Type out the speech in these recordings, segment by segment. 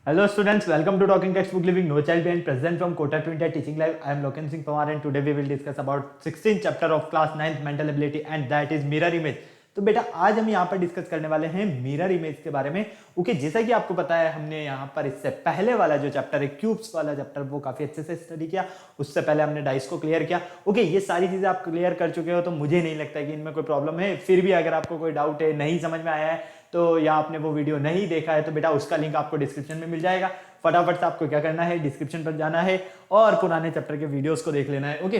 Hello students, welcome to Talking Textbook Living No Child Behind, present from Kota to India Teaching Live. I am Loken Singh Pawar and today we will discuss about 16th chapter of class 9th mental ability and that is mirror image. तो बेटा आज हम यहाँ पर discuss करने वाले हैं mirror image के बारे में। ओके, जैसा कि आपको पता है हमने यहाँ पर इससे पहले वाला जो चैप्टर है क्यूब्स वाला चैप्टर वो काफी अच्छे से स्टडी किया। उससे पहले हमने डाइस को क्लियर किया। ओके, ये सारी चीजें आप क्लियर कर चुके हो तो मुझे नहीं लगता कि इनमें कोई प्रॉब्लम है। फिर भी अगर आपको कोई डाउट है, नहीं समझ में आया है तो या आपने वो वीडियो नहीं देखा है तो बेटा उसका लिंक आपको डिस्क्रिप्शन में मिल जाएगा। फटाफट से आपको क्या करना है, डिस्क्रिप्शन पर जाना है और पुराने चैप्टर के वीडियोस को देख लेना है। ओके,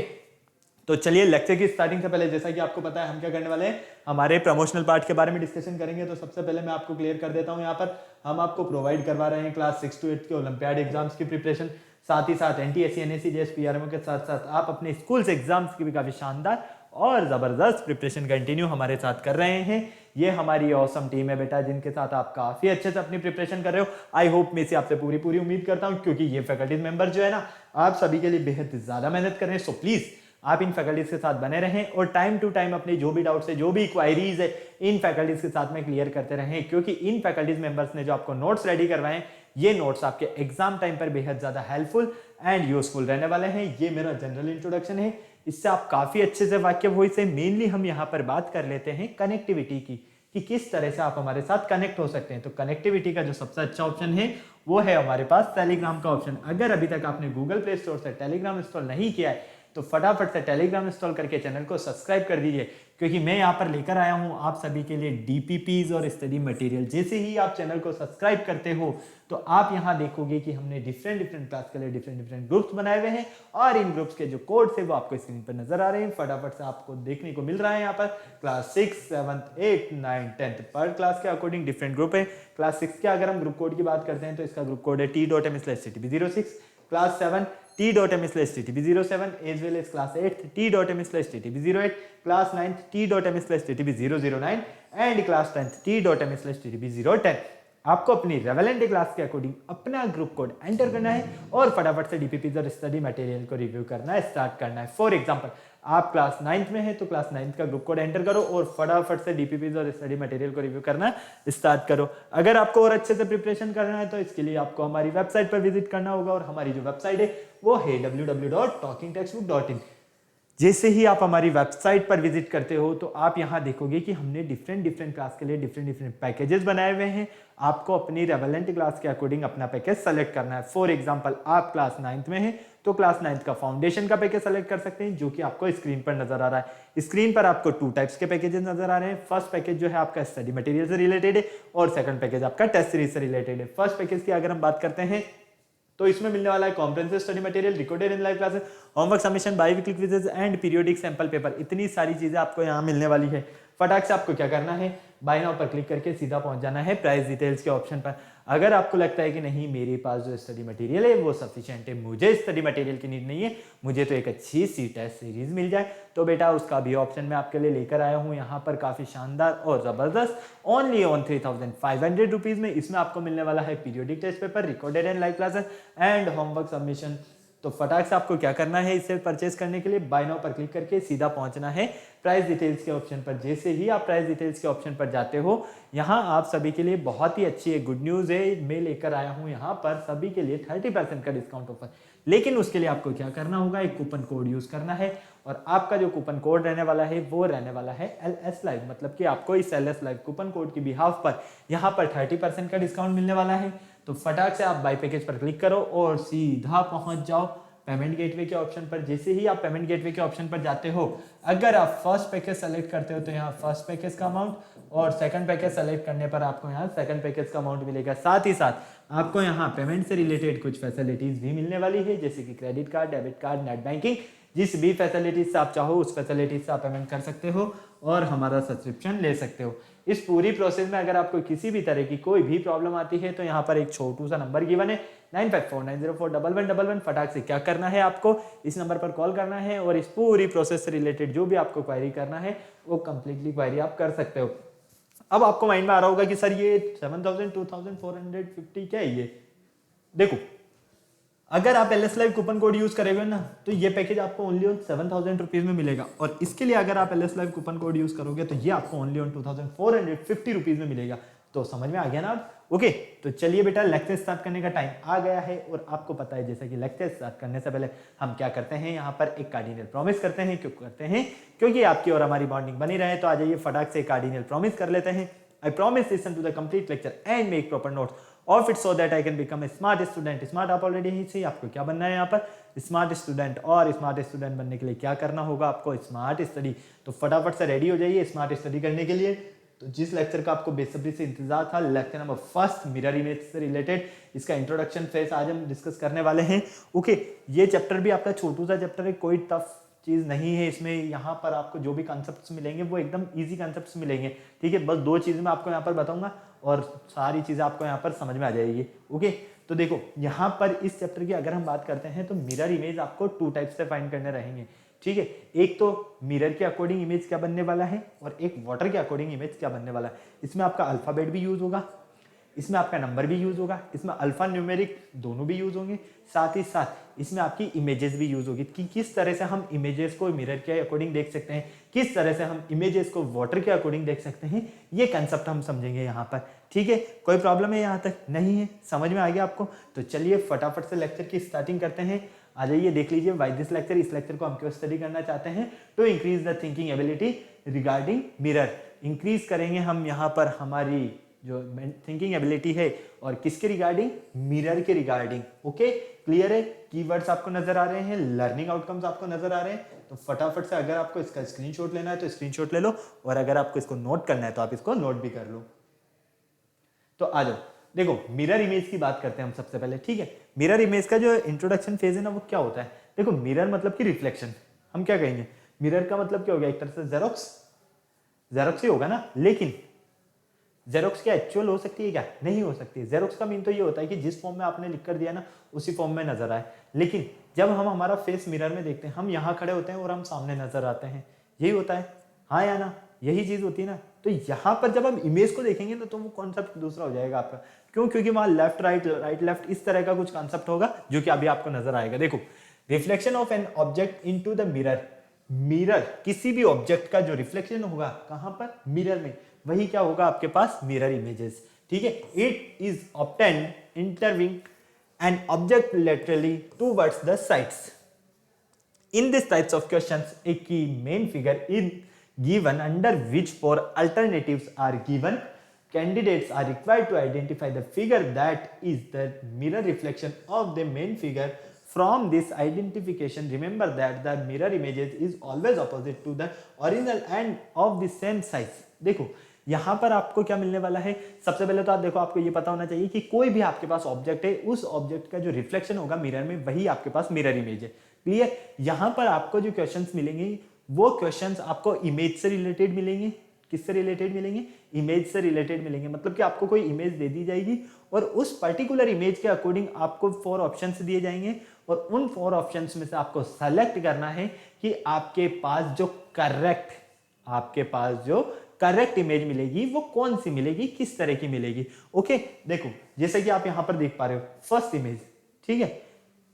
तो चलिए लेक्चर की स्टार्टिंग से पहले जैसा कि आपको पता है हम क्या करने वाले हैं, हमारे प्रमोशनल पार्ट के बारे में डिस्कशन करेंगे। तो सबसे पहले मैं आपको क्लियर कर देता हूं, यहाँ पर हम आपको प्रोवाइड करवा रहे हैं क्लास 6 to 8 के ओलंपियाड एग्जाम्स की प्रिपरेशन, साथ ही साथ एनटीएससी एनएससी जेएस पीआरएमओ के साथ साथ आप अपने स्कूल से एग्जाम्स की भी काफी शानदार और जबरदस्त प्रिपरेशन कंटिन्यू हमारे साथ कर रहे हैं। ये हमारी ऑसम टीम है बेटा, जिनके साथ आप काफी अच्छे से अपनी प्रिपरेशन कर रहे हो। आई होप मैं इसे आपसे पूरी उम्मीद करता हूं, क्योंकि ये फैकल्टी मेंबर जो है ना, आप सभी के लिए बेहद ज्यादा मेहनत कर रहे हैं। सो प्लीज आप इन फैकल्टीज के साथ बने रहें और टाइम टू टाइम अपने जो भी डाउट्स है, जो भी क्वायरीज है, इन फैकल्टीज के साथ में क्लियर करते रहें, क्योंकि इन फैकल्टीज मेंबर्स ने जो आपको नोट्स रेडी करवाए, ये नोट्स आपके एग्जाम टाइम पर बेहद ज्यादा हेल्पफुल एंड यूजफुल रहने वाले हैं। ये मेरा जनरल इंट्रोडक्शन है, इससे आप काफी अच्छे से वाकिफ हो। इससे मेनली हम यहाँ पर बात कर लेते हैं कनेक्टिविटी की, कि किस तरह से आप हमारे साथ कनेक्ट हो सकते हैं। तो कनेक्टिविटी का जो सबसे अच्छा ऑप्शन है वो है हमारे पास टेलीग्राम का ऑप्शन। अगर अभी तक आपने गूगल प्ले स्टोर से टेलीग्राम इंस्टॉल नहीं किया है तो फटाफट से टेलीग्राम इंस्टॉल करके चैनल को सब्सक्राइब कर दीजिए, क्योंकि मैं यहाँ पर लेकर आया हूँ आप सभी के लिए डीपीपीज और स्टडी मटेरियल। जैसे ही आप चैनल को सब्सक्राइब करते हो तो आप यहाँ देखोगे कि हमने डिफरेंट क्लास के लिए डिफरेंट ग्रुप्स बनाए हुए हैं और इन ग्रुप्स के जो कोड्स है वो आपको स्क्रीन पर नजर आ रहे हैं। फटाफट से आपको देखने को मिल रहा है यहाँ पर क्लास 6, 7, 8, 9, 10 पर क्लास के अकॉर्डिंग डिफरेंट ग्रुप है। क्लास 6 के अगर हम ग्रुप कोड की बात करते हैं तो इसका ग्रुप कोड है t.m/ttb06, class 7 t.m/ttb07 as well as class 8 t.m/ttb08, class 9 t.m/ttb009 and class 10 t.m/ttb010। आपको अपनी रेवेलेंट क्लास के अकॉर्डिंग अपना ग्रुप कोड एंटर करना है और फटाफट से डीपीपीज और स्टडी मटेरियल को रिव्यू करना है, स्टार्ट करना है। फॉर एग्जांपल आप क्लास 9th में है तो क्लास 9th का ग्रुप कोड एंटर करो और फटाफट से डीपीपीज और स्टडी मटेरियल को रिव्यू करना स्टार्ट करो। अगर आपको और अच्छे से प्रिपरेशन करना है तो इसके लिए आपको हमारी वेबसाइट पर विजिट करना होगा और हमारी जो वेबसाइट है वो है www.talkingtextbook.in। जैसे ही आप हमारी वेबसाइट पर विजिट करते हो तो आप यहाँ देखोगे कि हमने डिफरेंट क्लास के लिए डिफरेंट पैकेजेस बनाए हुए हैं। आपको अपनी रेवेलेंट क्लास के अकॉर्डिंग अपना पैकेज सेलेक्ट करना है। फॉर एग्जांपल आप क्लास 9th में हैं तो क्लास 9th का फाउंडेशन का पैकेज सेलेक्ट कर सकते हैं, जो कि आपको स्क्रीन पर नजर आ रहा है। स्क्रीन पर आपको 2 टाइप्स के पैकेजेस नजर आ रहे हैं। फर्स्ट पैकेज जो है आपका स्टडी मटेरियल से रिलेटेड है और सेकंड पैकेज आपका टेस्ट सीरीज से रिलेटेड है। फर्स्ट पैकेज की अगर हम बात करते हैं तो इसमें मिलने वाला है comprehensive study material, recorded in live classes, homework submission, by-weekly quizzes and periodic sample paper. इतनी सारी चीजें आपको यहाँ मिलने वाली है। फटाक से आपको क्या करना है, बाय नाउ पर क्लिक करके सीधा पहुंच जाना है प्राइस डिटेल्स के ऑप्शन पर। अगर आपको लगता है कि नहीं मेरे पास जो स्टडी मटेरियल है वो सफिशिएंट है, मुझे स्टडी मटेरियल की नीड नहीं है, मुझे तो एक अच्छी सी टेस्ट सीरीज मिल जाए, तो बेटा उसका भी ऑप्शन मैं आपके लिए लेकर आया हूँ यहाँ पर काफी शानदार और जबरदस्त, ओनली ऑन 3500 रुपीज में। इसमें आपको मिलने वाला है periodic test paper, recorded and live classes and homework submission. तो फटाक से आपको क्या करना है, इसे परचेस करने के लिए बाय नाउ पर क्लिक करके सीधा पहुंचना है प्राइस डिटेल्स के ऑप्शन पर। जैसे ही आप प्राइस डिटेल्स के ऑप्शन पर जाते हो, यहाँ आप सभी के लिए बहुत ही अच्छी एक गुड न्यूज है, मैं लेकर आया हूँ यहाँ पर सभी के लिए 30% का डिस्काउंट ऑफर। लेकिन उसके लिए आपको क्या करना होगा, एक कूपन कोड यूज करना है और आपका जो कूपन कोड रहने वाला है वो रहने वाला है LS लाइव। मतलब कि आपको इस LS लाइव कूपन कोड की बिहाफ पर यहाँ पर 30% का डिस्काउंट मिलने वाला है। तो फटाक से आप बाय पैकेज पर क्लिक करो और सीधा पहुंच जाओ पेमेंट गेटवे के ऑप्शन पर। जैसे ही आप पेमेंट गेटवे के ऑप्शन पर जाते हो, अगर आप फर्स्ट पैकेज सेलेक्ट करते हो तो यहाँ फर्स्ट पैकेज का अमाउंट और सेकंड पैकेज सेलेक्ट करने पर आपको यहाँ सेकंड पैकेज का अमाउंट मिलेगा। साथ ही साथ आपको यहाँ पेमेंट से रिलेटेड कुछ फैसिलिटीज भी मिलने वाली है, जैसे कि credit card, debit card, net banking. जिस भी फैसिलिटीज से आप चाहो उस फैसिलिटीज से आप पेमेंट कर सकते हो और हमारा सब्सक्रिप्शन ले सकते हो। इस पूरी प्रोसेस में अगर आपको किसी भी तरह की कोई भी प्रॉब्लम आती है तो यहाँ पर एक छोटू सा नंबर गिवन है 9549041111। फटाक से क्या करना है, आपको इस नंबर पर कॉल करना है और इस पूरी प्रोसेस से रिलेटेड जो भी आपको क्वायरी करना है वो कंप्लीटली क्वायरी आप कर सकते हो। अब आपको माइंड में आ रहा होगा कि सर ये 7000 2450 क्या है ये। देखो, अगर आप LS live coupon code use करेंगे ना तो ये पैकेज आपको ओनली ऑन 7000 रुपीज में मिलेगा, और इसके लिए अगर आप LS live coupon code use करोगे तो ये आपको ओनली ऑन 2450 रुपीज में मिलेगा। तो समझ में आ गया ना अब? ओके, तो चलिए बेटा लेक्चर स्टार्ट करने का टाइम आ गया है और आपको पता है जैसा कि लेक्चर स्टार्ट करने से पहले हम क्या करते हैं, यहाँ पर एक कार्डिनल प्रॉमिस करते हैं। क्यों करते हैं? क्योंकि आपकी और हमारी बॉन्डिंग बनी रहे। तो आ जाइए फटाक से कार्डिनल प्रॉमिस कर लेते हैं। I promise listen to the complete lecture and make proper notes of it so that I can become a smart student. Smart आप ऑलरेडी ही सही, आपको क्या बनना है यहाँ पर? Smart student. और स्मार्ट स्टूडेंट बनने के लिए क्या करना होगा आपको? Smart study. तो फटाफट से रेडी हो जाइए स्मार्ट स्टडी करने के लिए। तो जिस लेक्चर का आपको बेसब्री से इंतजार था, lecture number first mirror image से रिलेटेड, इसका इंट्रोडक्शन फेज आज हम डिस्कस करने वाले हैं। ओके, ये चैप्टर भी आपका छोटू सा चैप्टर है, कोई टफ चीज नहीं है इसमें। यहाँ पर आपको जो भी कॉन्सेप्ट्स मिलेंगे वो एकदम इजी कॉन्सेप्ट्स मिलेंगे, ठीक है। बस 2 चीज मैं आपको यहाँ पर बताऊंगा और सारी चीजें आपको यहाँ पर समझ में आ जाएगी। ओके, तो देखो यहाँ पर इस चैप्टर की अगर हम बात करते हैं तो मिरर इमेज आपको 2 टाइप से फाइंड करने रहेंगे, ठीक है। एक तो मिरर के अकॉर्डिंग इमेज क्या बनने वाला है और एक वाटर के अकॉर्डिंग इमेज क्या बनने वाला है। इसमें आपका अल्फाबेट भी यूज होगा, इसमें आपका नंबर भी यूज होगा, इसमें अल्फा न्यूमेरिक दोनों भी यूज होंगे, साथ ही साथ इसमें आपकी इमेजेस भी यूज होगी कि किस तरह से हम इमेजेस को मिरर के अकॉर्डिंग देख सकते हैं, किस तरह से हम इमेजेस को वाटर के अकॉर्डिंग देख सकते हैं। ये कंसेप्ट हम समझेंगे यहाँ पर, ठीक है। कोई प्रॉब्लम है यहाँ तक? नहीं है, समझ में आ गया आपको? तो चलिए फटाफट से लेक्चर की स्टार्टिंग करते हैं। आ जाइए देख लीजिए वाई दिस लेक्चर। इस लेक्चर को हम क्यों स्टडी करना चाहते हैं? To increase the thinking ability regarding mirror. Increase करेंगे हम यहाँ पर हमारी जो थिंकिंग एबिलिटी है और किसके रिगार्डिंग? मिरर के रिगार्डिंग। ओके, क्लियर है? कीवर्ड्स आपको नजर आ रहे हैं, लर्निंग आउटकम्स आपको नजर आ रहे हैं। तो फटाफट से अगर आपको इसका स्क्रीनशॉट लेना है तो स्क्रीनशॉट ले लो, और अगर आपको इसको नोट करना है तो आप इसको नोट भी कर लो। तो आ जाओ, देखो मिरर इमेज की बात करते हैं हम सबसे पहले, ठीक है। मिरर इमेज का जो इंट्रोडक्शन फेज है ना, वो क्या होता है? देखो मिरर मतलब कि रिफ्लेक्शन। हम क्या कहेंगे? मिरर का मतलब क्या हो गया? एक तरह से जेरोक्स, जेरोक्स ही होगा ना। लेकिन जेरोक्स क्या एक्चुअल हो सकती है क्या? नहीं हो सकती। जेरोक्स का मीन तो ये होता है कि जिस फॉर्म में आपने लिख कर दिया ना उसी फॉर्म में नजर आए। लेकिन जब हम हमारा फेस मिरर में देखते हैं, हम यहाँ खड़े होते हैं और हम सामने नजर आते हैं, यही होता है, हाँ या ना? यही चीज होती है ना। तो यहाँ पर जब हम इमेज को देखेंगे ना तो वो कॉन्सेप्ट दूसरा हो जाएगा आपका। क्यों? क्योंकि वहां लेफ्ट राइट राइट लेफ्ट इस तरह का कुछ कॉन्सेप्ट होगा जो कि अभी आपको नजर आएगा। देखो, reflection of an object into the mirror. Mirror, किसी भी ऑब्जेक्ट का जो रिफ्लेक्शन होगा कहां पर? मिरर में, वही क्या होगा आपके पास? मिरर इमेजेस, ठीक है। It is obtained inverting an object laterally towards the sides. In these types of questions, a key main figure is given under which 4 alternatives are given. Candidates are required to identify the figure that is the mirror reflection of the main figure. From this identification, remember that the mirror images is always opposite to the original and of the same size. देखो यहाँ पर आपको क्या मिलने वाला है? सबसे पहले तो आप देखो, आपको ये पता होना चाहिए कि कोई भी आपके पास ऑब्जेक्ट है, उस ऑब्जेक्ट का जो रिफ्लेक्शन होगा मिरर में, वही आपके पास मिरर इमेज है। क्लियर? यहाँ पर आपको जो क्वेश्चंस मिलेंगे वो क्वेश्चंस आपको इमेज से रिलेटेड मिलेंगे। किससे रिलेटेड मिलेंगे? इमेज से रिलेटेड मिलेंगे। मतलब कि आपको कोई इमेज दे दी जाएगी और उस पर्टिकुलर इमेज के अकॉर्डिंग आपको 4 ऑप्शंस दिए जाएंगे और उन 4 ऑप्शंस में से आपको सेलेक्ट करना है कि आपके पास जो करेक्ट इमेज मिलेगी वो कौन सी मिलेगी, किस तरह की मिलेगी। ओके, देखो जैसे कि आप यहां पर देख पा रहे हो फर्स्ट इमेज, ठीक है।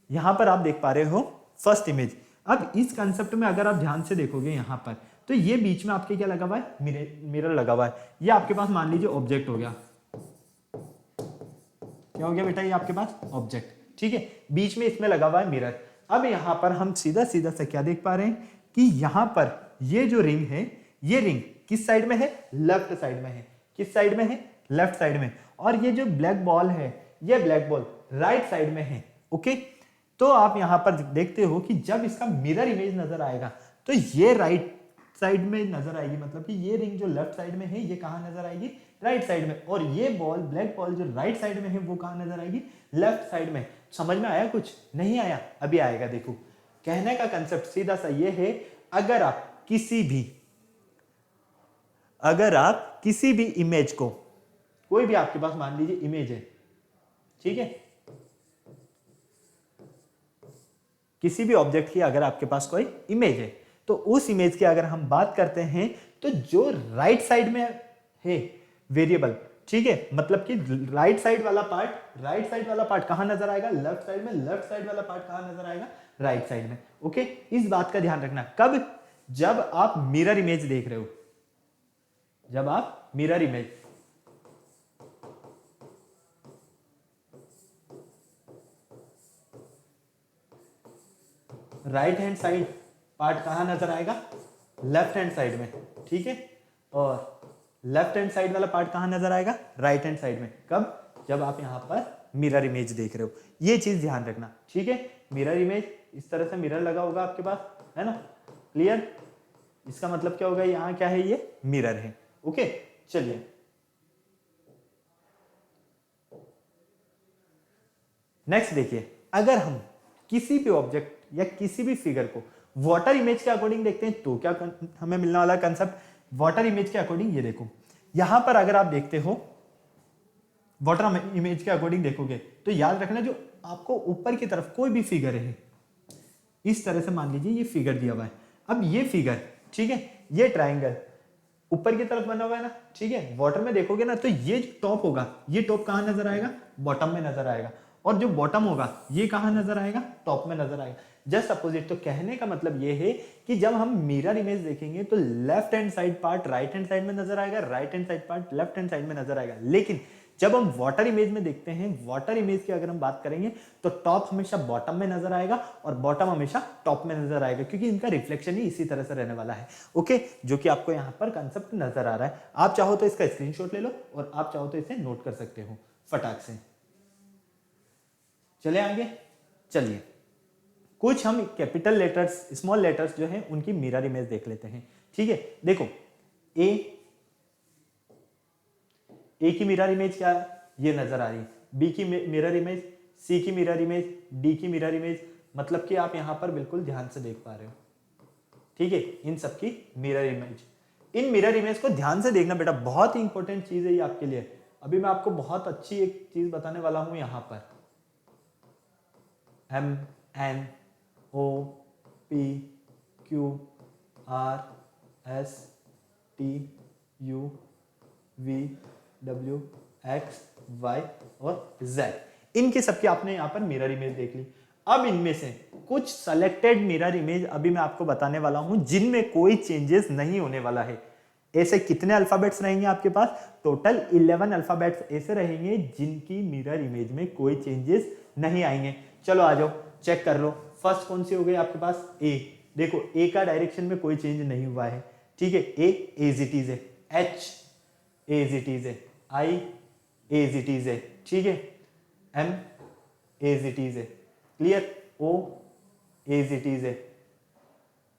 यहां पर आप देख पा रहे हो फर्स्ट इमेज। अब इस कंसेप्ट में अगर आप ध्यान से देखोगे यहां पर, तो ये बीच में आपके क्या लगा हुआ है? मिरर लगा हुआ है। ये आपके पास मान लीजिए ऑब्जेक्ट हो गया। क्या हो गया बेटा? ये आपके पास ऑब्जेक्ट, ठीक है। बीच में इसमें लगा हुआ है मिरर। अब यहां पर हम सीधा सीधा से क्या देख पा रहे हैं कि यहां पर ये जो रिंग है, ये रिंग किस साइड में है? लेफ्ट साइड में है। किस साइड में है? लेफ्ट साइड में। और ये जो ब्लैक बॉल है, ये ब्लैक बॉल राइट साइड में है। ओके, तो आप यहां पर देखते हो कि जब इसका मिरर इमेज नजर आएगा तो ये राइट साइड में नजर आएगी। मतलब कि ये रिंग जो लेफ्ट साइड में है, ये कहां नजर आएगी? राइट साइड में। और ये बॉल, ब्लैक बॉल जो राइट साइड में है, वो कहां नजर आएगी? लेफ्ट साइड में। समझ में आया? कुछ नहीं आया? अभी आएगा। देखो, कहने का कंसेप्ट सीधा सा ये है, अगर आप किसी भी इमेज को, कोई भी आपके पास मान लीजिए इमेज है, ठीक है, किसी भी ऑब्जेक्ट की अगर आपके पास कोई इमेज है, तो उस इमेज की अगर हम बात करते हैं तो जो राइट साइड में है वेरिएबल, ठीक है, मतलब कि राइट साइड वाला पार्ट कहां नजर आएगा? लेफ्ट साइड में। लेफ्ट साइड वाला पार्ट कहां नजर आएगा? राइट साइड में। ओके, इस बात का ध्यान रखना। कब? जब आप मिरर इमेज देख रहे हो। जब आप mirror image, right hand side part कहाँ नजर आएगा, लेफ्ट हैंड साइड में, ठीक है, और लेफ्ट हैंड साइड वाला पार्ट कहाँ नजर आएगा, राइट हैंड साइड में। कब, जब आप यहाँ पर मिरर इमेज देख रहे हो, ये चीज ध्यान रखना, ठीक है। मिरर इमेज, इस तरह से मिरर लगा होगा आपके पास, है ना, क्लियर। इसका मतलब क्या होगा, यहाँ क्या है, ये मिरर है, ओके। चलिए नेक्स्ट देखिए, अगर हम किसी भी ऑब्जेक्ट या किसी भी फिगर को वाटर इमेज के अकॉर्डिंग देखते हैं तो क्या हमें मिलने वाला कंसेप्ट, वाटर इमेज के अकॉर्डिंग। ये देखो यहां पर अगर आप देखते हो वाटर इमेज के अकॉर्डिंग देखोगे तो याद रखना, जो आपको ऊपर की तरफ कोई भी फिगर है, इस तरह से मान लीजिए ये फिगर दिया हुआ है। अब ये फिगर, ठीक है, ये ट्राइंगल ऊपर की तरफ बना हुआ है ना, ठीक है। वाटर में देखोगे ना तो ये जो टॉप होगा, ये टॉप कहां नजर आएगा, बॉटम में नजर आएगा, और जो बॉटम होगा ये कहां नजर आएगा, टॉप में नजर आएगा। Just opposite. तो कहने का मतलब ये है कि जब हम मिरर इमेज देखेंगे तो left hand side part right hand side में नजर आएगा, right hand side part left hand side में नजर आएगा। लेकिन जब हम वाटर इमेज में देखते हैं, वाटर इमेज की अगर हम बात करेंगे तो टॉप हमेशा बॉटम में नजर आएगा और बॉटम हमेशा टॉप में नजर आएगा, क्योंकि इनका रिफ्लेक्शन ही इसी तरह से रहने वाला है, ओके। जो कि आपको यहाँ पर कंसेप्ट नजर आ रहा है। आप चाहो तो इसका स्क्रीनशॉट ले लो और आप चाहो तो इसे नोट कर सकते हो फटाक से। चले आगे, चलिए कुछ हम कैपिटल लेटर्स, स्मॉल लेटर्स जो हैं उनकी मिरर इमेज देख लेते हैं, ठीक है। देखो ए की मिरर इमेज क्या है, ये नजर आ रही है। बी की मिरर इमेज, सी की मिरर इमेज, डी की मिरर इमेज, मतलब कि आप यहां पर बिल्कुल ध्यान से देख पा रहे हो, ठीक है, इन सबकी मिरर इमेज। इन मिरर इमेज को ध्यान से देखना बेटा, बहुत ही इंपॉर्टेंट चीज है ये आपके लिए। अभी मैं आपको बहुत अच्छी एक चीज बताने वाला हूं यहां पर। M N O P Q R S T U V W X Y और जेड, इनके सबके आपने यहां पर मिरर इमेज देख ली। अब इनमें से कुछ सेलेक्टेड मिरर इमेज अभी मैं आपको बताने वाला हूं जिनमें कोई चेंजेस नहीं होने वाला है। ऐसे कितने अल्फाबेट्स रहेंगे आपके पास, टोटल 11 अल्फाबेट्स ऐसे रहेंगे जिनकी मिरर इमेज में कोई चेंजेस नहीं आएंगे। चलो आ जाओ चेक कर लो। फर्स्ट कौन सी हो गई आपके पास, ए। देखो ए का डायरेक्शन में कोई चेंज नहीं हुआ है, ठीक है। ए एज इट इज है, एच एज इट इज है, आई एज इट इज है, ठीक है। एम एज इट इज है, clear. O as it is है,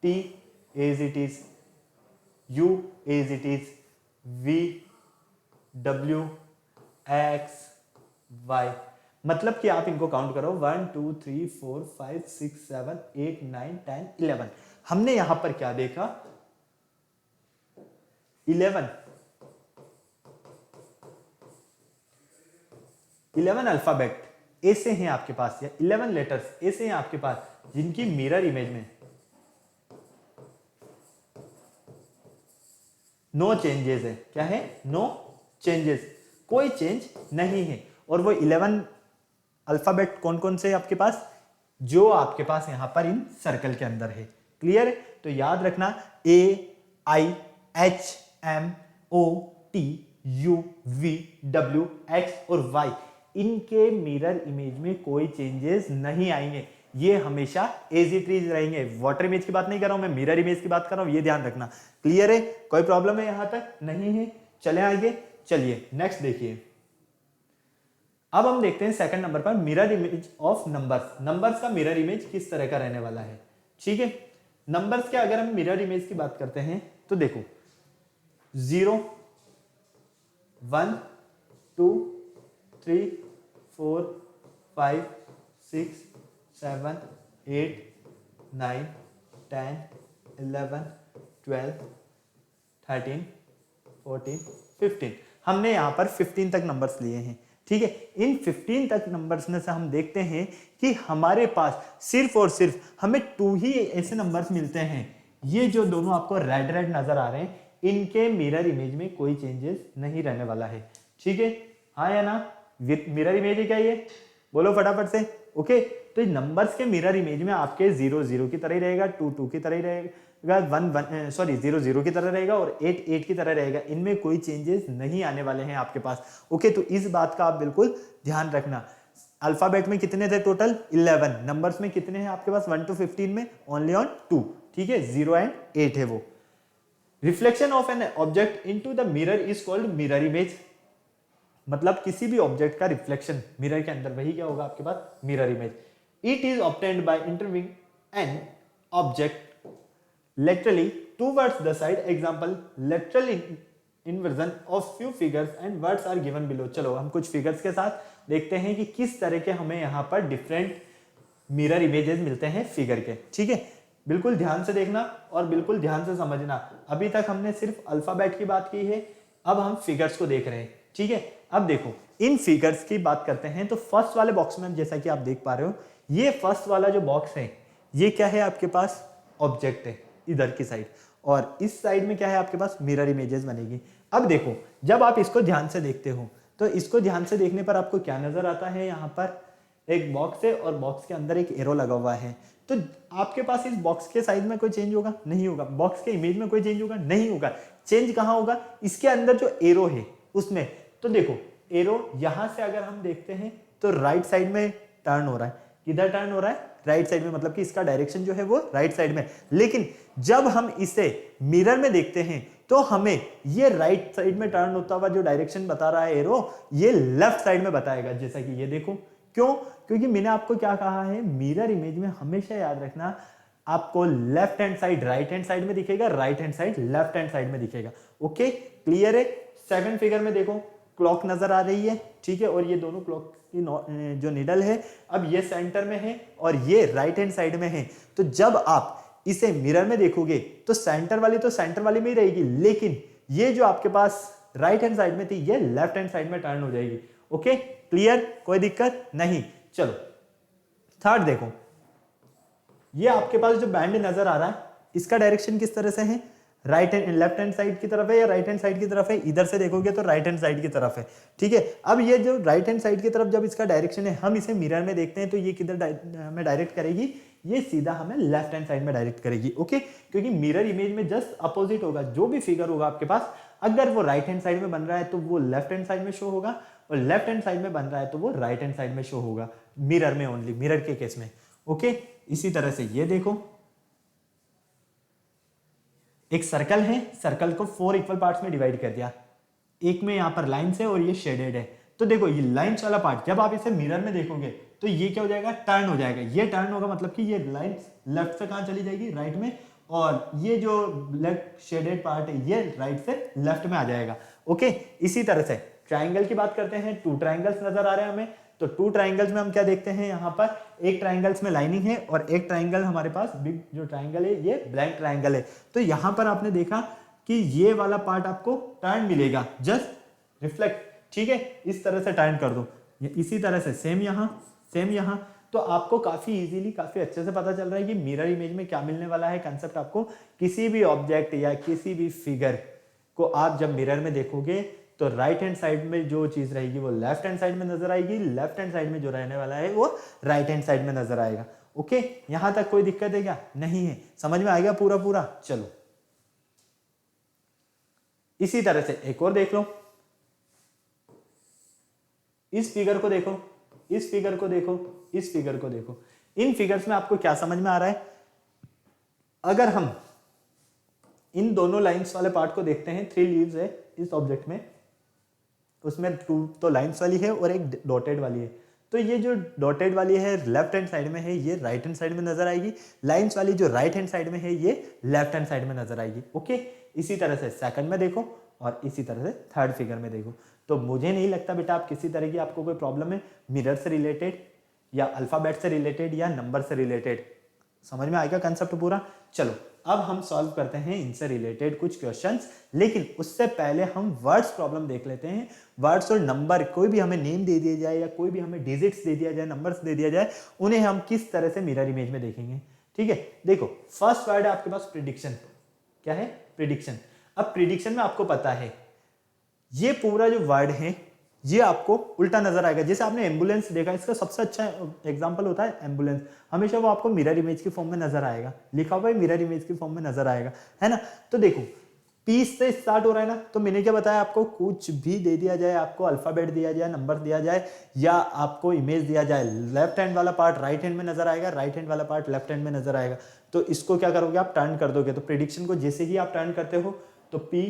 T as it is, U as it is, V W X Y. मतलब कि आप इनको काउंट करो 1 2 3 4 5 6 7 8 9 10 11। हमने यहां पर क्या देखा, 11 अल्फाबेट ऐसे हैं आपके पास, या 11 लेटर्स ऐसे हैं आपके पास जिनकी मिरर इमेज में नो चेंजेस है। क्या है, नो चेंजेस, कोई चेंज नहीं है। और वो 11 अल्फाबेट कौन कौन से आपके पास, जो आपके पास यहां पर इन सर्कल के अंदर है, क्लियर। तो याद रखना, A I H M O T U V W X और वाई, इनके मिरर इमेज में कोई चेंजेस नहीं आएंगे, ये हमेशा एज इट इज रहेंगे। वाटर इमेज की बात नहीं कर रहा हूं मैं, मिरर इमेज की बात कर रहा हूं, ये ध्यान रखना, क्लियर है। कोई प्रॉब्लम है यहां तक, नहीं है। चले आगे, चलिए नेक्स्ट देखिए। अब हम देखते हैं सेकंड नंबर पर mirror image of numbers. Numbers का मिरर इमेज किस तरह का रहने वाला है, ठीक है। नंबर्स के अगर हम मिरर इमेज की बात करते हैं तो देखो 0 1 2 3 4 5 6 7 8 9 10 11 12 13 14 15। हमने यहां पर 15 तक नंबर्स लिए हैं, ठीक है। इन 15 तक नंबर्स में से हम देखते हैं कि हमारे पास सिर्फ और सिर्फ हमें 2 ही ऐसे नंबर्स मिलते हैं। ये जो दोनों आपको रेड रेड नजर आ रहे हैं, इनके मिरर इमेज में कोई चेंजेस नहीं रहने वाला है, ठीक है। हाँ या ना, मिरर इमेज है क्या ये, बोलो फटाफट से, ओके। तो नंबर्स के मिरर इमेज में आपके 0 0 की तरह ही रहेगा, 2 2 की तरह ही रहेगा, 0 0 की तरह रहेगा और 8 8 की तरह रहेगा। इनमें कोई चेंजेस नहीं आने वाले हैं आपके पास, ओके। तो इस बात का आप बिल्कुल ध्यान रखना। अल्फाबेट में कितने थे टोटल 11, नंबर्स में कितने हैं आपके पास 1 to 15 में ओनली ऑन 2, ठीक है 0 एंड 8 है वो। Reflection of an object into the mirror is called mirror image, मतलब किसी भी ऑब्जेक्ट का रिफ्लेक्शन मिरर के अंदर, वही क्या होगा आपके पास mirror image. It is obtained by interviewing an object laterally towards the side, example lateral inversion of few figures and words are given below। चलो हम कुछ फिगर्स के साथ देखते हैं कि किस तरह के हमें यहाँ पर डिफरेंट मिरर इमेजेस मिलते हैं फिगर के, ठीक है। बिल्कुल ध्यान से देखना और बिल्कुल ध्यान से समझना। अभी तक हमने सिर्फ अल्फाबेट की बात की है, अब हम फिगर्स को देख रहे हैं, ठीक है। अब देखो इन फिगर्स की बात करते हैं तो फर्स्ट वाले बॉक्स में जैसा कि आप देख पा रहे हो, ये फर्स्ट वाला जो बॉक्स है ये क्या है आपके पास ऑब्जेक्ट है इधर की साइड, और इस साइड में क्या है आपके पास मिरर इमेजेस बनेगी। अब देखो जब आप इसको ध्यान से देखते हो तो इसको ध्यान से देखने पर आपको क्या नजर आता है, यहाँ पर एक बॉक्स है और बॉक्स के अंदर एक एरो लगा हुआ है। तो आपके पास इस बॉक्स के साइज में कोई चेंज होगा? नहीं होगा। बॉक्स के इमेज में कोई चेंज होगा? नहीं होगा। चेंज कहाँ होगा? इसके अंदर जो एरो है उसमें। तो देखो एरो यहां से अगर हम देखते हैं तो राइट साइड में टर्न हो रहा है। किधर टर्न हो रहा है? राइट साइड में, मतलब कि इसका डायरेक्शन जो है वो राइट साइड में। लेकिन जब हम इसे मिरर में देखते हैं तो हमें ये राइट साइड में टर्न होता हुआ जो डायरेक्शन बता रहा है एरो, ये लेफ्ट साइड में बताएगा। जैसा कि ये देखो, क्यों? क्योंकि मैंने आपको क्या कहा है, मिरर इमेज में हमेशा याद रखना आपको left hand side right hand side में दिखेगा, right hand side left hand side में दिखेगा। ओके, क्लियर है। सेकंड फिगर में देखो क्लॉक नजर आ रही है, ठीक है, और ये दोनों क्लॉक की जो निडल है अब ये सेंटर में है और ये राइट हैंड साइड में है। तो जब आप इसे मिरर में देखोगे तो सेंटर वाली तो सेंटर वाली में ही रहेगी, लेकिन ये जो आपके पास राइट हैंड साइड में थी ये लेफ्ट हैंड साइड में टर्न हो जाएगी। ओके, क्लियर, कोई दिक्कत नहीं। चलो थर्ड देखो, ये आपके पास जो बैंड नजर आ रहा है इसका डायरेक्शन किस तरह से है? Right hand left hand side की तरफ है या राइट हैंड साइड की तरफ है? इधर से देखोगे तो राइट हैंड साइड की तरफ है, ठीक है। अब ये जो राइट हैंड साइड की तरफ जब इसका डायरेक्शन है, हम इसे मिरर में देखते हैं तो ये किधर हमें डायरेक्ट करेगी? ये सीधा हमें लेफ्ट हैंड साइड में डायरेक्ट करेगी। ओके, क्योंकि मिरर इमेज में जस्ट अपोजिट होगा। जो भी फिगर होगा आपके पास, अगर वो राइट हैंड साइड में बन रहा है तो वो लेफ्ट हैंड साइड में शो होगा, और लेफ्ट हैंड साइड में बन रहा है तो वो राइट हैंड साइड में शो होगा, मिरर में ओनली, मिरर के केस में। ओके, इसी तरह से ये देखो एक सर्कल है, सर्कल को 4 इक्वल पार्ट्स में डिवाइड कर दिया। एक में यहाँ पर लाइन्स है और ये शेडेड है। तो देखो ये लाइन्स वाला पार्ट जब आप इसे मिरर में देखोगे तो ये क्या हो जाएगा? टर्न हो जाएगा। ये टर्न होगा, मतलब कि ये लाइन्स लेफ्ट से कहाँ चली जाएगी? राइट में, और ये जो ब्लैक शेडेड पार्ट है ये राइट से लेफ्ट में आ जाएगा। ओके, इसी तरह से ट्राइंगल की बात करते हैं। 2 ट्राइंगल्स नजर आ रहे हैं हमें, तो 2 ट्राइंगल्स में हम क्या देखते हैं? यहाँ पर एक ट्राइंगल्स में लाइनिंग है और एक ट्राइंगल हमारे पास बिग जो ट्राइंगल है ये ब्लैंक ट्राइंगल है। तो यहाँ पर आपने देखा कि ये वाला पार्ट आपको टर्न मिलेगा, जस्ट रिफ्लेक्ट, ठीक है, इस तरह से टर्न कर दो। इसी तरह से सेम यहाँ, सेम यहाँ। तो आपको काफी इजीली, काफी अच्छे से पता चल रहा है कि मिरर इमेज में क्या मिलने वाला है कंसेप्ट। आपको किसी भी ऑब्जेक्ट या किसी भी फिगर को आप जब मिरर में देखोगे तो राइट हैंड साइड में जो चीज रहेगी वो लेफ्ट हैंड साइड में नजर आएगी, लेफ्ट हैंड साइड में जो रहने वाला है वो राइट हैंड साइड में नजर आएगा। ओके, यहां तक कोई दिक्कत है क्या? नहीं है, समझ में आ गया पूरा पूरा। चलो इसी तरह से एक और देख लो, इस फिगर को देखो, इस फिगर को देखो, इस फिगर को देखो। इन फिगर्स में आपको क्या समझ में आ रहा है? अगर हम इन दोनों लाइंस वाले पार्ट को देखते हैं, 3 लीव्स है इस ऑब्जेक्ट में, उसमें 2 तो लाइंस वाली है और एक डॉटेड वाली है। तो ये जो डॉटेड वाली है लेफ्ट हैंड साइड में है, ये राइट हैंड साइड में नजर आएगी। लाइंस वाली जो राइट हैंड साइड में है ये लेफ्ट हैंड साइड में नजर आएगी। ओके, इसी तरह से सेकंड में देखो और इसी तरह से थर्ड फिगर में देखो। तो मुझे नहीं लगता बेटा आप किसी तरह की आपको कोई प्रॉब्लम है मिरर से रिलेटेड या अल्फाबेट से रिलेटेड या नंबर से रिलेटेड। समझ में आएगा कंसेप्ट पूरा? चलो अब हम सॉल्व करते हैं इनसे रिलेटेड कुछ क्वेश्चंस, लेकिन उससे पहले हम वर्ड्स प्रॉब्लम देख लेते हैं। वर्ड्स और नंबर, कोई भी हमें नेम दे दिया जाए या कोई भी हमें डिजिट्स दे दिया जाए, नंबर्स दे दिया जाए, उन्हें हम किस तरह से मिरर इमेज में देखेंगे। ठीक है, देखो फर्स्ट वर्ड है आपके पास प्रिडिक्शन। क्या है? प्रिडिक्शन। अब प्रिडिक्शन में आपको पता है ये पूरा जो वर्ड है ये आपको उल्टा नजर आएगा। जैसे आपने एम्बुलेंस देखा, इसका सबसे अच्छा एग्जांपल होता है एम्बुलेंस। हमेशा वो आपको मिरर इमेज की फॉर्म में नजर आएगा, लिखा हुआ है मिरर इमेज की फॉर्म में नजर आएगा, है ना। तो देखो पी से स्टार्ट हो रहा है ना, तो मैंने क्या बताया आपको, कुछ भी दे दिया जाए, आपको अल्फाबेट दिया जाए, नंबर दिया जाए, या आपको इमेज दिया जाए, लेफ्ट हैंड वाला पार्ट राइट हैंड में नजर आएगा, राइट हैंड वाला पार्ट लेफ्ट हैंड में नजर आएगा। तो इसको क्या करोगे आप, टर्न कर दोगे। तो प्रिडिक्शन को जैसे ही आप टर्न करते हो तो पी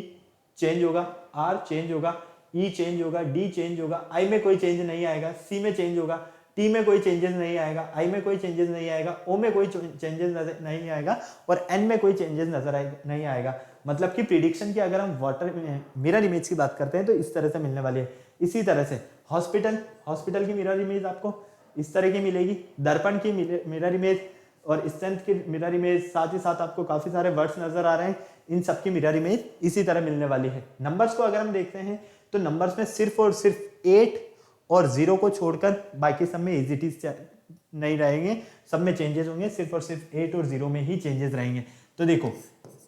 चेंज होगा, आर चेंज होगा, ई चेंज होगा, डी चेंज होगा, आई में कोई चेंज नहीं आएगा, सी में चेंज होगा, टी में कोई चेंजेस नहीं आएगा, आई में कोई चेंजेस नहीं आएगा, ओ में कोई चेंजेस नहीं आएगा, और एन में कोई चेंजेस नहीं आएगा। मतलब कि प्रिडिक्शन की अगर हम वाटर मिरर इमेज की बात करते हैं तो इस तरह से मिलने वाली है। इसी तरह से हॉस्पिटल की मिरर इमेज आपको इस तरह की मिलेगी, दर्पण की मिरर इमेज और स्ट्रेंथ की मिरर इमेज, साथ ही साथ आपको काफी सारे वर्ड्स नजर आ रहे हैं, इन सब की मिरर इमेज इसी तरह मिलने वाली है। नंबर्स को अगर हम देखते हैं तो नंबर्स में सिर्फ और सिर्फ 8 और 0 को छोड़कर बाकी सब में एज इट इज नहीं रहेंगे, सब में चेंजेस होंगे, सिर्फ और सिर्फ 8 और 0 में ही चेंजेस रहेंगे। तो देखो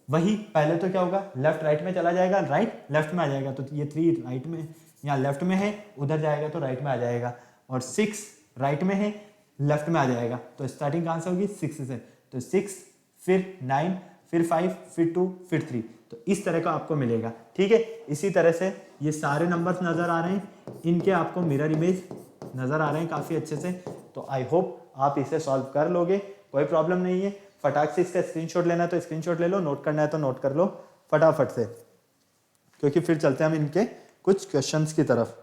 वही पहले तो क्या होगा, लेफ्ट राइट में चला जाएगा, राइट लेफ्ट में आ जाएगा, तो ये 3 राइट में यहाँ लेफ्ट में है, उधर जाएगा तो राइट में आ जाएगा, और 6 राइट में है, लेफ्ट में आ जाएगा। तो स्टार्टिंग कहाँ से होगी, 6 से। तो 6 फिर 9 फिर 5 फिर 2 फिर 3, तो इस तरह का आपको मिलेगा। ठीक है, इसी तरह से ये सारे नंबर्स नजर आ रहे हैं, इनके आपको मिरर इमेज नजर आ रहे हैं काफी अच्छे से। तो आई होप आप इसे सॉल्व कर लोगे, कोई प्रॉब्लम नहीं है। फटाक से इसका स्क्रीनशॉट लेना है तो स्क्रीनशॉट ले लो, नोट करना है तो नोट कर लो फटाफट से, क्योंकि फिर चलते हैं हम इनके कुछ क्वेश्चंस की तरफ।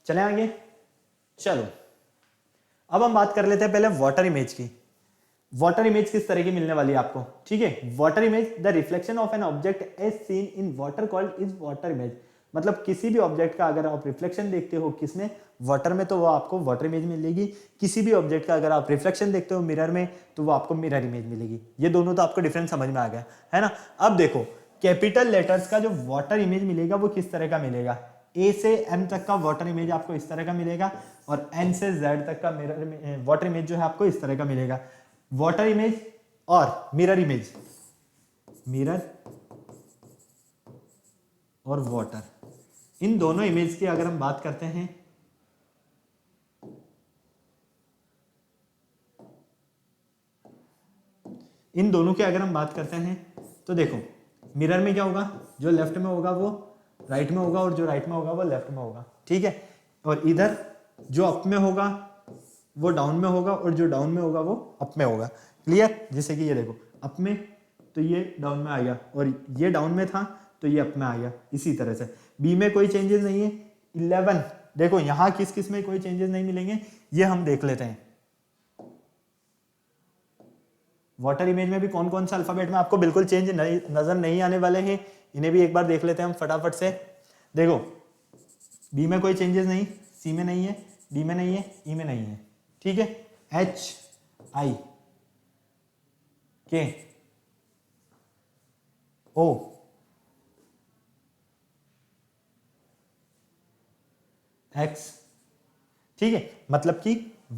चले आगे, चलो अब हम बात कर लेते हैं पहले वाटर इमेज की। वाटर इमेज किस तरह की मिलने वाली है आपको, ठीक है। Water image, the reflection of an object as seen in water called is water image. मतलब किसी भी ऑब्जेक्ट का अगर आप रिफ्लेक्शन देखते हो किसमें, वाटर में, तो वो आपको वाटर इमेज मिलेगी। किसी भी ऑब्जेक्ट का अगर आप रिफ्लेक्शन देखते हो मिरर में तो वो आपको मिरर इमेज मिलेगी। ये दोनों तो आपको डिफरेंस समझ में आ गया है ना। अब देखो कैपिटल लेटर्स का जो वाटर इमेज मिलेगा वो किस तरह का मिलेगा, ए से एम तक का वाटर इमेज आपको इस तरह का मिलेगा, और एन से जेड तक का मिरर वाटर इमेज जो है आपको इस तरह का मिलेगा। वाटर इमेज और मिरर इमेज, मिरर और वाटर, इन दोनों इमेज की अगर हम बात करते हैं, इन दोनों की अगर हम बात करते हैं तो देखो मिरर में क्या होगा, जो लेफ्ट में होगा वो राइट में होगा, और जो राइट में होगा वो लेफ्ट में होगा। ठीक है, और इधर जो अप में होगा वो डाउन में होगा, और जो डाउन में होगा वो अप में होगा। क्लियर, जैसे कि ये देखो अप में तो ये डाउन में आ गया, और ये डाउन में था तो ये अप में आ गया। इसी तरह से बी में कोई चेंजेस नहीं है। 11 देखो यहां किस किस में कोई चेंजेस नहीं मिलेंगे, ये हम देख लेते हैं। वाटर इमेज में भी कौन कौन सा अल्फाबेट में आपको बिल्कुल चेंज नजर नहीं आने वाले हैं, इन्हें भी एक बार देख लेते हैं हम फटाफट से। देखो बी में कोई चेंजेस नहीं, सी में नहीं है, डी में नहीं है, ई में नहीं है। ठीक है, एच आई के ओ एक्स। ठीक है, मतलब कि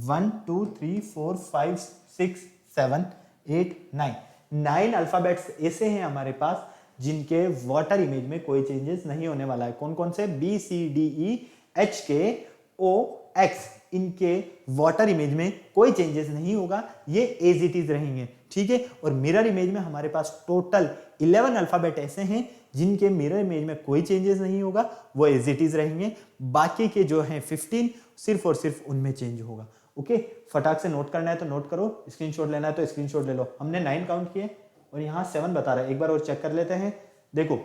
1 2 3 4 5 6 7 8 9 9 अल्फाबेट्स ऐसे हैं हमारे पास जिनके वाटर इमेज में कोई चेंजेस नहीं होने वाला है। कौन कौन से, B C D E H K O X, इनके वाटर इमेज में कोई चेंजेस नहीं होगा, ये एज इट इज रहेंगे। ठीक है, और मिरर इमेज में हमारे पास टोटल 11 अल्फाबेट ऐसे हैं जिनके मिरर इमेज में कोई चेंजेस नहीं होगा, वो एज इट इज रहेंगे। बाकी के जो हैं 15 सिर्फ और सिर्फ उनमें चेंज होगा। ओके, फटाक से नोट करना है तो नोट करो, स्क्रीनशॉट लेना है तो स्क्रीनशॉट ले लो। हमने 9 काउंट किए और यहाँ 7 बता रहा है, एक बार और चेक कर लेते हैं। देखो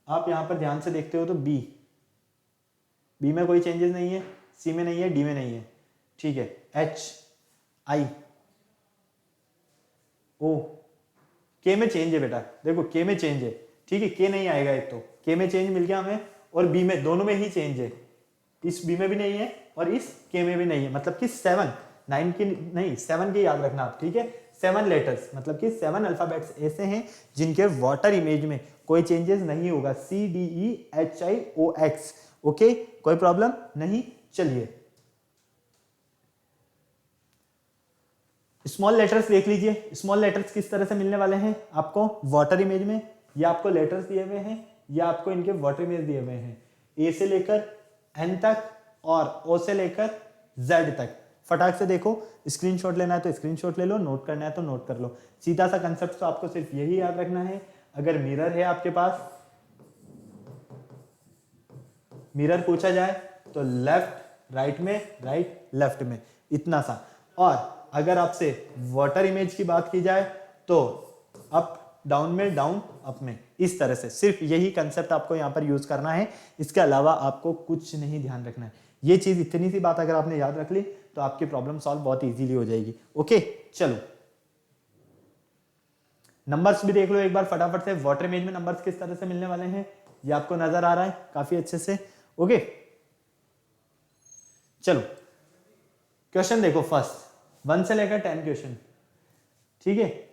आप यहाँ पर ध्यान से देखते हो तो बी में कोई चेंजेस नहीं है, सी में नहीं है, डी में नहीं है। ठीक है, एच आई ओ के में चेंज है बेटा, देखो के में चेंज है। ठीक है, के नहीं आएगा, एक तो के में चेंज मिल गया हमें, और बी में, दोनों में ही चेंज है। इस बी में भी नहीं है और इस के में भी नहीं है, मतलब कि 7 9 की नहीं 7 की याद रखना आप। ठीक है, 7 लेटर्स मतलब कि 7 अल्फाबेट्स ऐसे हैं जिनके वाटर इमेज में कोई चेंजेस नहीं होगा, C D E H I O X. Okay, कोई प्रॉब्लम नहीं। चलिए स्मॉल लेटर्स देख लीजिए। स्मॉल लेटर्स किस तरह से मिलने वाले हैं आपको वाटर इमेज में, या आपको लेटर्स दिए हुए हैं या आपको इनके वाटर इमेज दिए हुए हैं। ए से लेकर एन तक और ओ से लेकर जेड तक। फटाक से देखो, स्क्रीनशॉट लेना है तो स्क्रीनशॉट ले लो, नोट करना है तो नोट कर लो। सीधा सा कंसेप्ट तो आपको सिर्फ यही याद रखना है, अगर मिरर है आपके पास, मिरर पूछा जाए तो लेफ्ट राइट में, राइट लेफ्ट में, इतना सा। और अगर आपसे वाटर इमेज की बात की जाए तो अप डाउन में, डाउन अप में, इस तरह से। सिर्फ यही कंसेप्ट आपको यहाँ पर यूज करना है, इसके अलावा आपको कुछ नहीं ध्यान रखना है। ये चीज, इतनी सी बात अगर आपने याद रख ली तो आपकी प्रॉब्लम सॉल्व बहुत इजीली हो जाएगी। ओके चलो, नंबर्स भी देख लो एक बार फटाफट से। वाटर इमेज में नंबर्स किस तरह से मिलने वाले हैं ये आपको नजर आ रहा है काफी अच्छे से। ओके चलो, क्वेश्चन देखो फर्स्ट, 1 से लेकर 10 क्वेश्चन, ठीक है।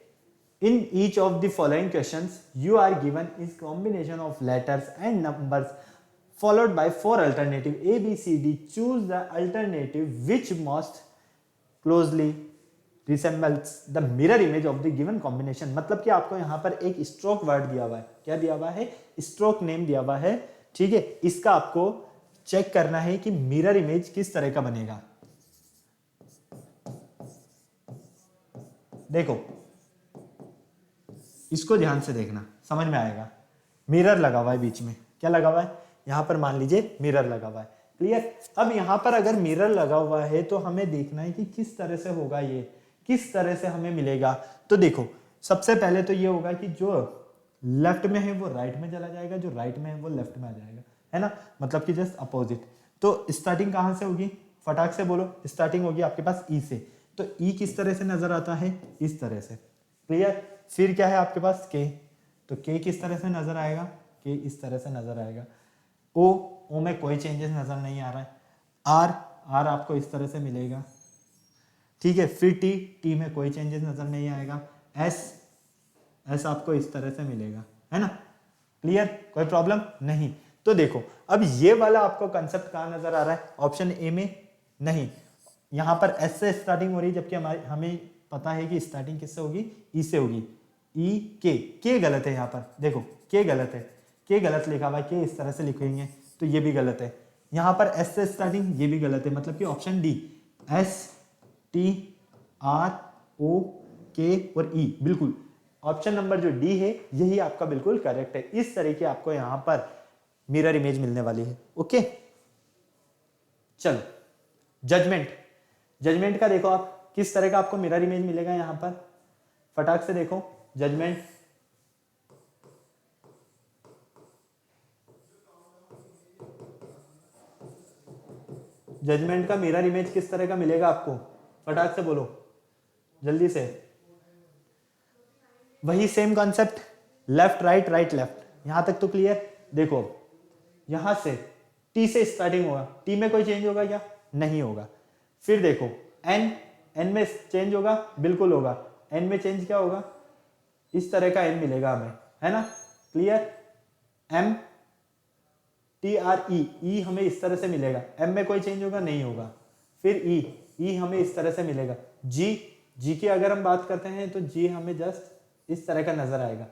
In each of the following questions you are given is combination of letters and numbers followed by 4 alternative A, B, C, D. Choose the alternative which most closely resembles the mirror image of the given combination। मतलब कि आपको यहाँ पर एक stroke word दिया हुआ है, क्या दिया हुआ है, स्ट्रोक नेम दिया हुआ है, ठीक है। इसका आपको चेक करना है कि मिरर इमेज किस तरह का बनेगा। देखो इसको ध्यान से देखना, समझ में आएगा। मिरर लगा हुआ है बीच में, क्या लगा हुआ है, यहां पर मान लीजिए मिरर लगा हुआ है, क्लियर। अब यहां पर अगर मिरर लगा हुआ है तो हमें देखना है कि किस तरह से होगा, ये किस तरह से हमें मिलेगा। तो देखो सबसे पहले तो ये होगा कि जो लेफ्ट में है वो राइट में चला जाएगा, जो राइट में है वो लेफ्ट में आ जाएगा, है ना, मतलब कि जस्ट अपोजिट। तो स्टार्टिंग कहां से होगी, फटाक से बोलो, स्टार्टिंग होगी आपके पास ई से। तो ई किस तरह से नजर आता है, इस तरह से, क्लियर। फिर क्या है आपके पास के, तो के किस तरह से नजर आएगा, के इस तरह से नजर आएगा। ओ में कोई चेंजेस नजर नहीं आ रहा है। आर आपको इस तरह से मिलेगा, ठीक है। फिर टी में कोई चेंजेस नजर नहीं आएगा। एस आपको इस तरह से मिलेगा, है ना, क्लियर, कोई प्रॉब्लम नहीं। तो देखो अब ये वाला आपको कंसेप्ट कहां नजर आ रहा है, ऑप्शन ए में नहीं, यहां पर एस से स्टार्टिंग हो रही है, जबकि हमें पता है कि स्टार्टिंग किससे होगी, ई से होगी। ई के गलत है, यहां पर देखो के गलत है, के गलत लिखा हुआ है, के इस तरह से लिखेंगे तो ये भी गलत है। यहां पर एस से स्टार्टिंग, ये भी गलत है, मतलब कि option D, S T R O K और ई, बिल्कुल ऑप्शन नंबर जो डी है यही आपका बिल्कुल करेक्ट है। इस तरह की आपको यहां पर मिरर इमेज मिलने वाली है। ओके चलो, जजमेंट का देखो आप, किस तरह का आपको मिरर इमेज मिलेगा यहां पर, फटाक से देखो। जजमेंट का मिरर इमेज किस तरह का मिलेगा आपको, फटाक से बोलो जल्दी से। वही same concept, left right, right left, यहां तक तो क्लियर। देखो यहां से टी से स्टार्टिंग होगा, टी में कोई चेंज होगा क्या, नहीं होगा। फिर देखो एन में चेंज होगा, बिल्कुल होगा। एन में चेंज क्या होगा, इस तरह का एन मिलेगा हमें, है ना, clear. M T R E हमें इस तरह से मिलेगा, एम में कोई चेंज होगा, नहीं होगा। फिर ई हमें इस तरह से मिलेगा। जी की अगर हम बात करते हैं तो जी हमें जस्ट इस तरह का नजर आएगा।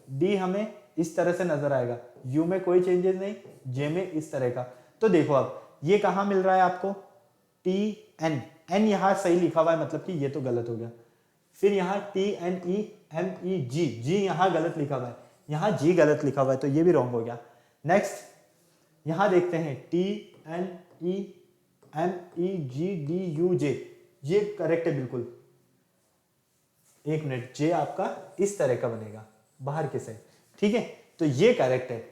डी हमें इस तरह से नजर आएगा। यू में कोई चेंजेस नहीं, जे में इस तरह का। तो देखो अब ये कहां मिल रहा है आपको, टी एन यहां सही लिखा हुआ है, मतलब कि ये तो गलत हो गया। फिर यहाँ T N E M E G यहां गलत लिखा हुआ है, यहां जी गलत लिखा हुआ है, तो ये भी रॉन्ग हो गया। नेक्स्ट यहां देखते हैं T N E M E G D U J, ये करेक्ट है बिल्कुल। एक मिनट, जे आपका इस तरह का बनेगा बाहर के साइड, ठीक है, तो ये करेक्ट है।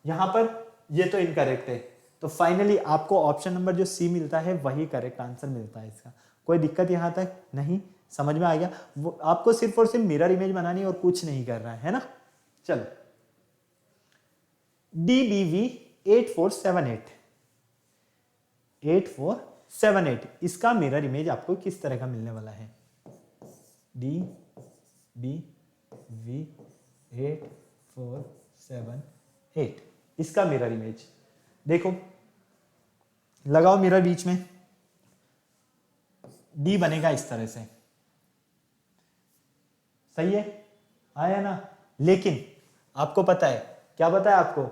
यहां पर ये तो इनकरेक्ट है। तो फाइनली आपको ऑप्शन नंबर जो सी मिलता है वही करेक्ट आंसर मिलता है इसका। कोई दिक्कत यहां तक नहीं, समझ में आ गया। वो आपको सिर्फ और सिर्फ मिरर इमेज बनानी है और कुछ नहीं करना है ना। चलो, DBV 8478 इसका मिरर इमेज आपको किस तरह का मिलने वाला है, DBV 8478 इसका मिरर इमेज देखो, लगाओ मिरर बीच में, डी बनेगा इस तरह से, सही है, आया ना। लेकिन आपको पता है, क्या पता है आपको,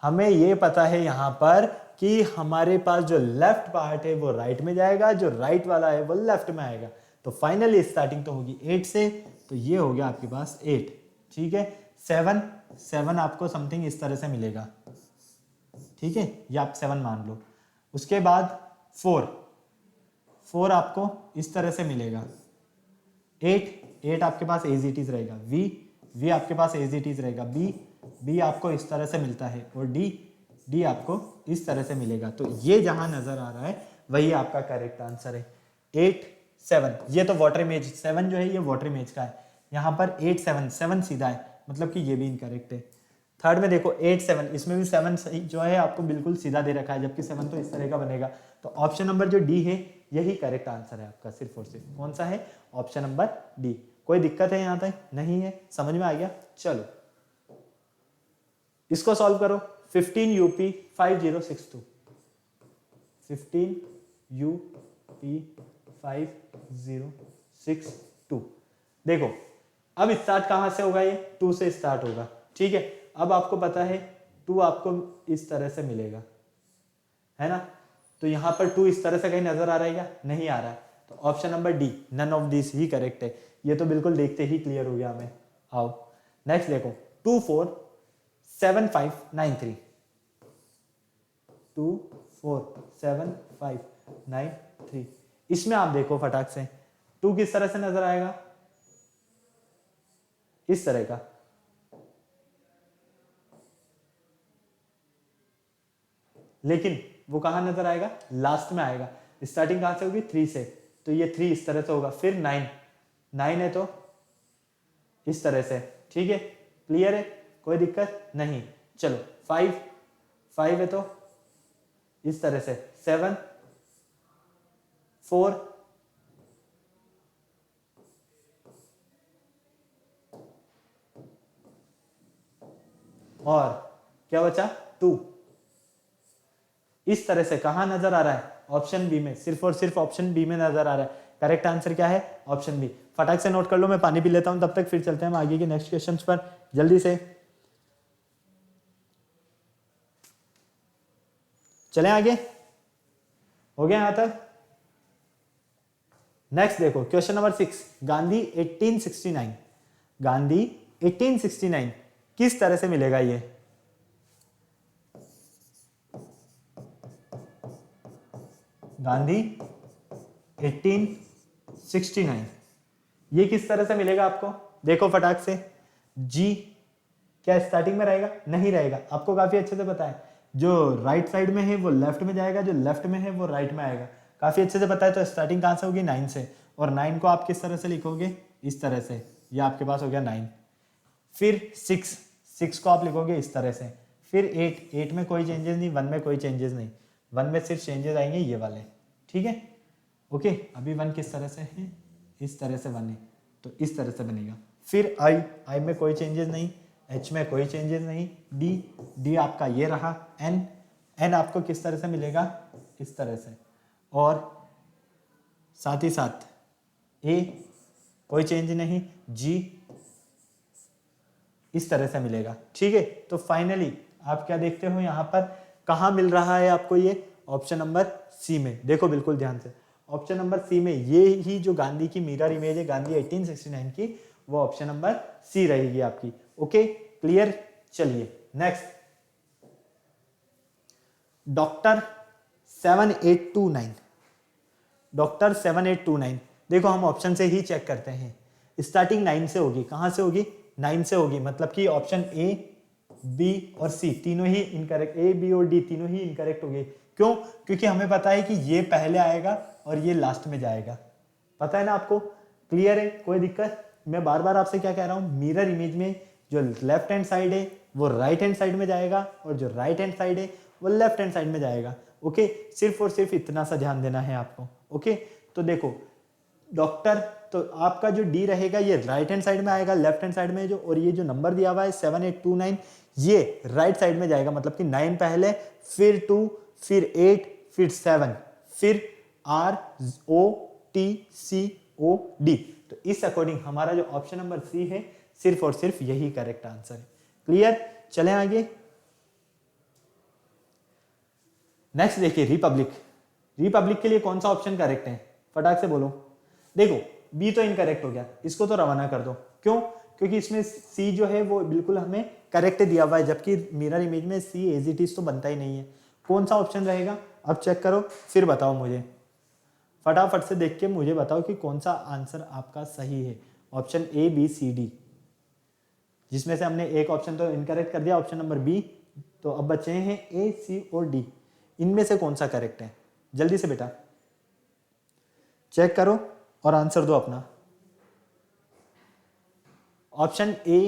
हमें यह पता है यहां पर कि हमारे पास जो लेफ्ट पार्ट है वो राइट में जाएगा, जो राइट वाला है वो लेफ्ट में आएगा। तो फाइनली स्टार्टिंग तो होगी 8 से, तो ये हो गया आपके पास 8। ठीक है, 7 आपको समथिंग इस तरह से मिलेगा। ठीक है, ये आप 7 मान लो। उसके बाद 4 आपको इस तरह से मिलेगा। 8 आपके पास एज इट इज रहेगा। V आपके पास एज इट इज रहेगा। B आपको इस तरह से मिलता है, और D आपको इस तरह से मिलेगा। तो ये जहां नजर आ रहा है वही आपका करेक्ट आंसर है। 8 7, ये तो वाटर इमेज 7 जो है ये वाटर इमेज का है। यहाँ पर 8 7 सीधा है, मतलब कि ये भी इनकरेक्ट है। थर्ड में देखो 8 7, इसमें भी 7 जो है आपको बिल्कुल सीधा दे रखा है, जबकि 7 तो इस तरह का बनेगा। तो ऑप्शन नंबर जो डी है यही करेक्ट आंसर है आपका, सिर्फ और सिर्फ कौन सा है, ऑप्शन नंबर डी। कोई दिक्कत है यहाँ तक? नहीं है, समझ में आ गया। चलो इसको सॉल्व करो। 15 UP 5062, 15 UP 5062। देखो अब स्टार्ट कहां से होगा, ये 2 से स्टार्ट होगा। ठीक है, अब आपको पता है 2 आपको इस तरह से मिलेगा, है ना। तो यहां पर 2 इस तरह से कहीं नजर आ रहा है क्या? नहीं आ रहा है। तो option number D, none of this ही करेक्ट है। ये तो बिल्कुल देखते ही क्लियर हो गया हमें। आओ नेक्स्ट देखो, 2 4 7 5 9 3, 2 4 7 5 9 3। इसमें आप देखो फटाक से 2 किस तरह से नजर आएगा, इस तरह का। लेकिन वो कहां नजर आएगा, लास्ट में आएगा। स्टार्टिंग कहां से होगी, 3 से, तो ये 3 इस तरह से होगा। फिर 9 है तो इस तरह से। ठीक है, क्लियर है, कोई दिक्कत नहीं। चलो 5 है तो इस तरह से। 7 4 और क्या बचा, 2। इस तरह से कहां नजर आ रहा है, ऑप्शन बी में, सिर्फ और सिर्फ ऑप्शन बी में नजर आ रहा है। करेक्ट आंसर क्या है, ऑप्शन बी। फटाक से नोट कर लो, मैं पानी पी लेता हूं, तब तक फिर चलते हैं हम आगे के नेक्स्ट क्वेश्चंस पर जल्दी से। चलें आगे, हो गया यहां तक। नेक्स्ट देखो क्वेश्चन नंबर 6, गांधी 1869। गांधी 1869 किस तरह से मिलेगा ये, गांधी 1869 ये किस तरह से मिलेगा आपको, देखो फटाक से। जी क्या स्टार्टिंग में रहेगा, नहीं रहेगा, आपको काफी अच्छे से पता है। जो राइट साइड में है वो लेफ्ट में जाएगा, जो लेफ्ट में है वो राइट में आएगा, काफी अच्छे से पता है। तो स्टार्टिंग कहां से होगी, 9 से, और 9 को आप किस तरह से लिखोगे, इस तरह से। ये आपके पास हो गया 9। फिर 6 को आप लिखोगे इस तरह से। फिर 8 में कोई चेंजेस नहीं, 1 में कोई चेंजेस नहीं, 1 में सिर्फ चेंजेस आएंगे ये वाले। ठीक है, ओके। अभी 1 किस तरह से है, इस तरह से 1 है, तो इस तरह से बनेगा। फिर आई में कोई चेंजेस नहीं, एच में कोई चेंजेस नहीं, डी आपका ये रहा। एन आपको किस तरह से मिलेगा, इस तरह से, और साथ ही साथ ए कोई चेंज नहीं, जी इस तरह से मिलेगा। ठीक है, तो फाइनली आप क्या देखते हो यहाँ पर, कहाँ मिल रहा है आपको ये, ऑप्शन नंबर सी में। देखो बिल्कुल ध्यान से, ऑप्शन नंबर सी में ये ही जो गांधी की मिरर इमेज है गांधी 1869 की, वो ऑप्शन नंबर सी रहेगी आपकी। ओके क्लियर, चलिए नेक्स्ट। Doctor 7829, doctor 7829। देखो हम ऑप्शन से ही चेक करते हैं। स्टार्टिंग 9 से होगी, कहां से होगी, 9 से होगी, मतलब कि ऑप्शन ए बी और सी तीनों ही इनकरेक्ट, ए बी और डी तीनों ही इनकरेक्ट हो गए। क्यों, क्योंकि हमें पता है कि ये पहले आएगा और ये लास्ट में जाएगा, पता है ना आपको। क्लियर है, कोई दिक्कत। मैं बार बार आपसे क्या कह रहा हूं, मिरर इमेज में जो लेफ्ट हैंड साइड है वो राइट हैंड साइड में जाएगा, और जो राइट हैंड साइड है वो लेफ्ट हैंड साइड में जाएगा। ओके, सिर्फ और सिर्फ इतना सा ध्यान देना है आपको। ओके, तो देखो डॉक्टर, तो आपका जो डी रहेगा ये राइट हैंड साइड में आएगा, लेफ्ट हैंड साइड में जो, और ये जो नंबर दिया हुआ है 7829 ये राइट साइड में जाएगा, मतलब कि 9 पहले, फिर 2, फिर 8, फिर 7, फिर R O T C O D. तो इस अकॉर्डिंग हमारा जो ऑप्शन नंबर सी है सिर्फ और सिर्फ यही करेक्ट आंसर है। क्लियर, चलें आगे। नेक्स्ट देखिए रिपब्लिक। रिपब्लिक के लिए कौन सा ऑप्शन करेक्ट है, फटाक से बोलो। देखो बी तो इनकरेक्ट हो गया, इसको तो रवाना कर दो। क्यों? क्योंकि इसमें सी जो है वो बिल्कुल हमें करेक्ट दिया हुआ है, जबकि मिरर इमेज में सी एज इट इज तो बनता ही नहीं है। कौन सा ऑप्शन रहेगा अब चेक करो, फिर बताओ मुझे, फटाफट से देख के मुझे बताओ कि कौन सा आंसर आपका सही है। Option A B C D, जिसमें से हमने एक ऑप्शन तो इनकरेक्ट कर दिया, ऑप्शन नंबर बी। तो अब बचे हैं ए सी और डी, इनमें से कौन सा करेक्ट है? जल्दी से बेटा चेक करो और आंसर दो अपना। Option A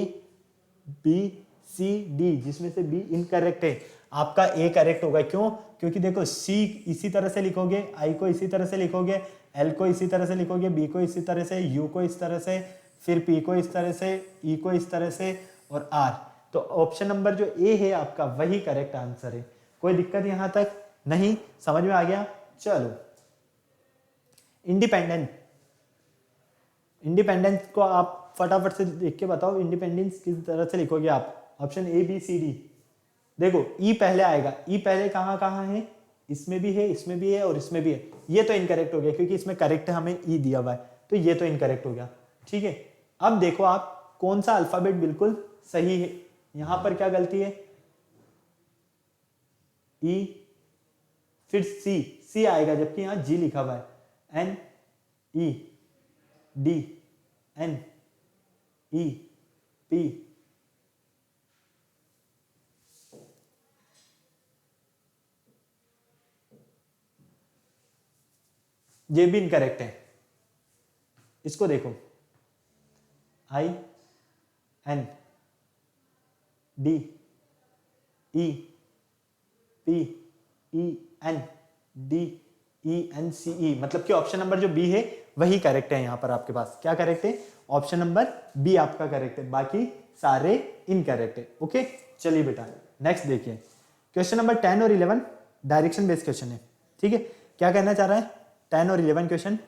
B C D, जिसमें से बी इनकरेक्ट है, आपका ए करेक्ट होगा। क्यों? क्योंकि देखो सी इसी तरह से लिखोगे, आई को इसी तरह से लिखोगे, एल को इसी तरह से लिखोगे, बी को इसी तरह से, यू को इस तरह से, फिर पी को इस तरह से, ई को इस तरह से और आर। तो ऑप्शन नंबर जो ए है आपका वही करेक्ट आंसर है। कोई दिक्कत यहां तक नहीं? समझ में आ गया? चलो इंडिपेंडेंट, इंडिपेंडेंस को आप फटाफट से देख के बताओ, इंडिपेंडेंस किस तरह से लिखोगे आप? Option A B C D. देखो ई पहले आएगा, ई पहले कहाँ कहाँ है? इसमें भी है, इसमें भी है और इसमें भी है। ये तो इनकरेक्ट हो गया क्योंकि इसमें करेक्ट हमें ई दिया हुआ है, तो ये तो इनकरेक्ट हो गया। ठीक है, अब देखो आप कौन सा अल्फाबेट बिल्कुल सही है। यहां पर क्या गलती है? ई, फिर सी, सी आएगा जबकि यहां जी लिखा हुआ है। N E D N E P, ये भी इनकरेक्ट है। इसको देखो, I N D E P E N D E N C E, मतलब कि ऑप्शन नंबर जो बी है वही करेक्ट है। यहां पर आपके पास क्या करेक्ट है? ऑप्शन नंबर बी आपका करेक्ट है, बाकी सारे इनकरेक्ट है। ओके चलिए बेटा नेक्स्ट देखिए, क्वेश्चन नंबर 10 और 11 डायरेक्शन बेस्ड क्वेश्चन है। ठीक है, क्या कहना चाह रहा है? 10 और 11 question.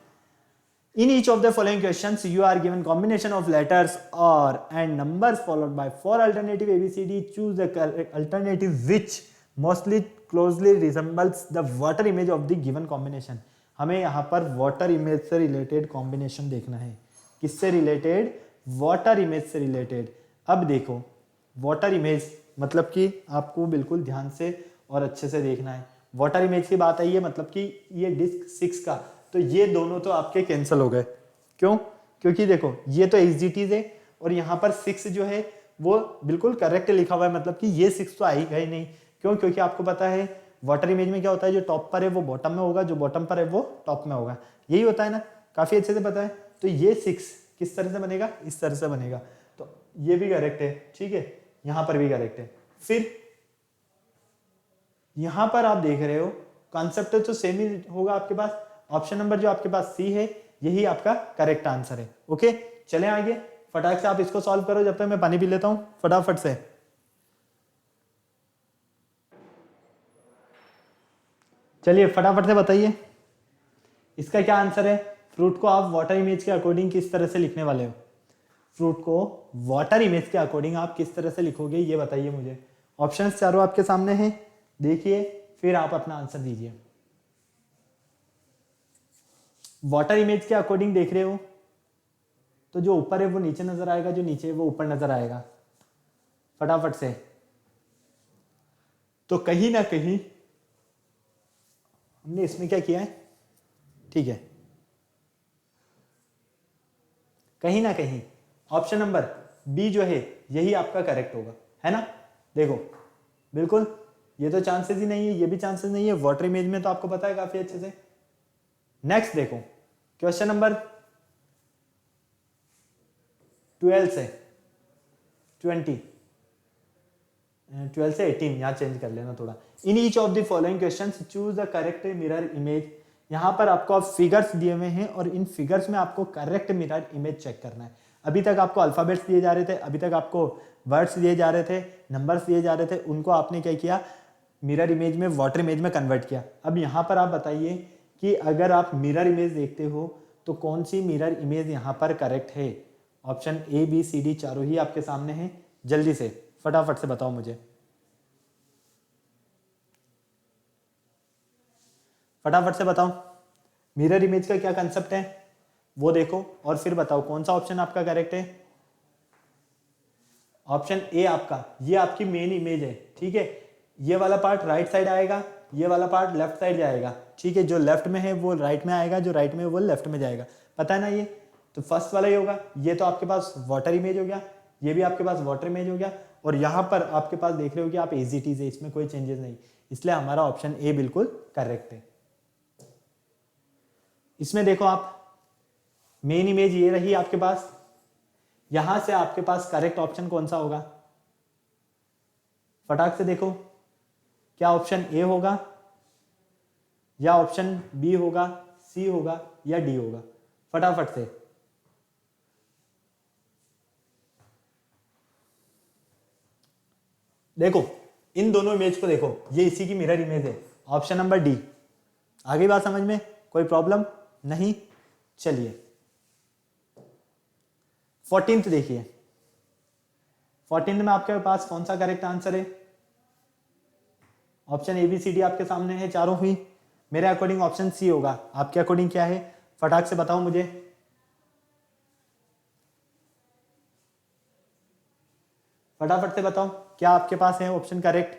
In each of the following questions, you are given combination of letters or and numbers followed by 4 alternative ABCD. Choose the correct alternative which mostly closely resembles the water image of the given combination. हमें यहाँ पर water image से related combination देखना है। किससे related? water image से related। अब देखो water image मतलब कि आपको बिल्कुल ध्यान से और अच्छे से देखना है। water image की बात आई है, मतलब कि ये डिस्क 6 का, तो ये दोनों तो आपके कैंसिल हो गए। क्यों? क्योंकि देखो ये तो एग्जिटीज है और यहाँ पर 6 जो है वो बिल्कुल करेक्ट लिखा हुआ है, मतलब कि ये 6 तो आएगा ही नहीं। क्यों? क्योंकि आपको पता है वाटर इमेज में क्या होता है, जो टॉप पर है वो बॉटम में होगा, जो बॉटम पर है वो टॉप में होगा, यही होता है ना, काफी अच्छे से पता है। तो ये 6 किस तरह से बनेगा? इस तरह से बनेगा, तो ये भी करेक्ट है। ठीक है, यहाँ पर भी करेक्ट है। फिर यहां पर आप देख रहे हो कॉन्सेप्ट तो सेम ही होगा आपके पास। ऑप्शन नंबर जो आपके पास सी है यही आपका करेक्ट आंसर है। ओके चलें आगे, फटाक से आप इसको सॉल्व करो, जब तक मैं पानी पी लेता हूं फटाफट से। चलिए फटाफट से बताइए इसका क्या आंसर है। फ्रूट को आप वाटर इमेज के अकॉर्डिंग किस तरह से लिखने वाले हो? फ्रूट को वाटर इमेज के अकॉर्डिंग आप किस तरह से लिखोगे ये बताइए मुझे। ऑप्शंस चारों आपके सामने हैं, देखिए फिर आप अपना आंसर दीजिए। वाटर इमेज के अकॉर्डिंग देख रहे हो तो जो ऊपर है वो नीचे नजर आएगा, जो नीचे है वो ऊपर नजर आएगा। फटाफट से, तो कहीं ना कहीं हमने इसमें क्या किया है? ठीक है, कहीं ना कहीं ऑप्शन नंबर बी जो है यही आपका करेक्ट होगा, है ना। देखो बिल्कुल ये तो चांसेस ही नहीं है, ये भी चांसेस नहीं है, वाटर इमेज में तो आपको पता है काफी अच्छे से। नेक्स्ट देखो क्वेश्चन नंबर 12 से 18 यहां चेंज कर लेना थोड़ा। इन each of the following questions choose the correct mirror image. यहां पर आपको फिगर्स दिए हुए हैं और इन फिगर्स में आपको करेक्ट मिरर इमेज चेक करना है। अभी तक आपको अल्फाबेट्स दिए जा रहे थे, अभी तक आपको वर्ड्स दिए जा रहे थे, नंबर्स दिए जा रहे थे, उनको आपने क्या किया? मिरर इमेज में, वाटर इमेज में कन्वर्ट किया। अब यहां पर आप बताइए कि अगर आप मिरर इमेज देखते हो तो कौन सी मिरर इमेज यहां पर करेक्ट है? Option A B C D चारों ही आपके सामने हैं, जल्दी से फटाफट से बताओ मुझे। फटाफट से बताओ मिरर इमेज का क्या कंसेप्ट है वो देखो और फिर बताओ कौन सा ऑप्शन आपका करेक्ट है। ऑप्शन ए आपका, ये आपकी मेन इमेज है, ठीक है। ये वाला पार्ट राइट साइड आएगा, ये वाला पार्ट लेफ्ट साइड जाएगा, ठीक है। जो लेफ्ट में है वो राइट में आएगा, जो राइट में है वो लेफ्ट में जाएगा, पता है ना। ये तो फर्स्ट वाला ही होगा। ये तो आपके पास वाटर इमेज हो गया, ये भी आपके पास वाटर इमेज हो गया, और यहाँ पर आपके पास देख रहे हो कि आप एज इट इज है, इसमें कोई चेंजेस नहीं, इसलिए हमारा ऑप्शन ए बिल्कुल करेक्ट है। इसमें देखो आप मेन इमेज ये रही आपके पास, यहां से आपके पास करेक्ट ऑप्शन कौन सा होगा, फटाक से देखो। क्या ऑप्शन ए होगा या ऑप्शन बी होगा, सी होगा या डी होगा, फटाफट से। देखो इन दोनों इमेज को देखो, ये इसी की मिरर इमेज है, ऑप्शन नंबर डी। आगे बात समझ में, कोई प्रॉब्लम नहीं। चलिए 14th देखिए, 14th में आपके पास कौन सा करेक्ट आंसर है। Option A B C D आपके सामने है चारों हुई, मेरे अकॉर्डिंग ऑप्शन सी होगा। आपके अकॉर्डिंग क्या है, फटाक से बताओ मुझे। फटाफट से बताओ क्या आपके पास है option correct.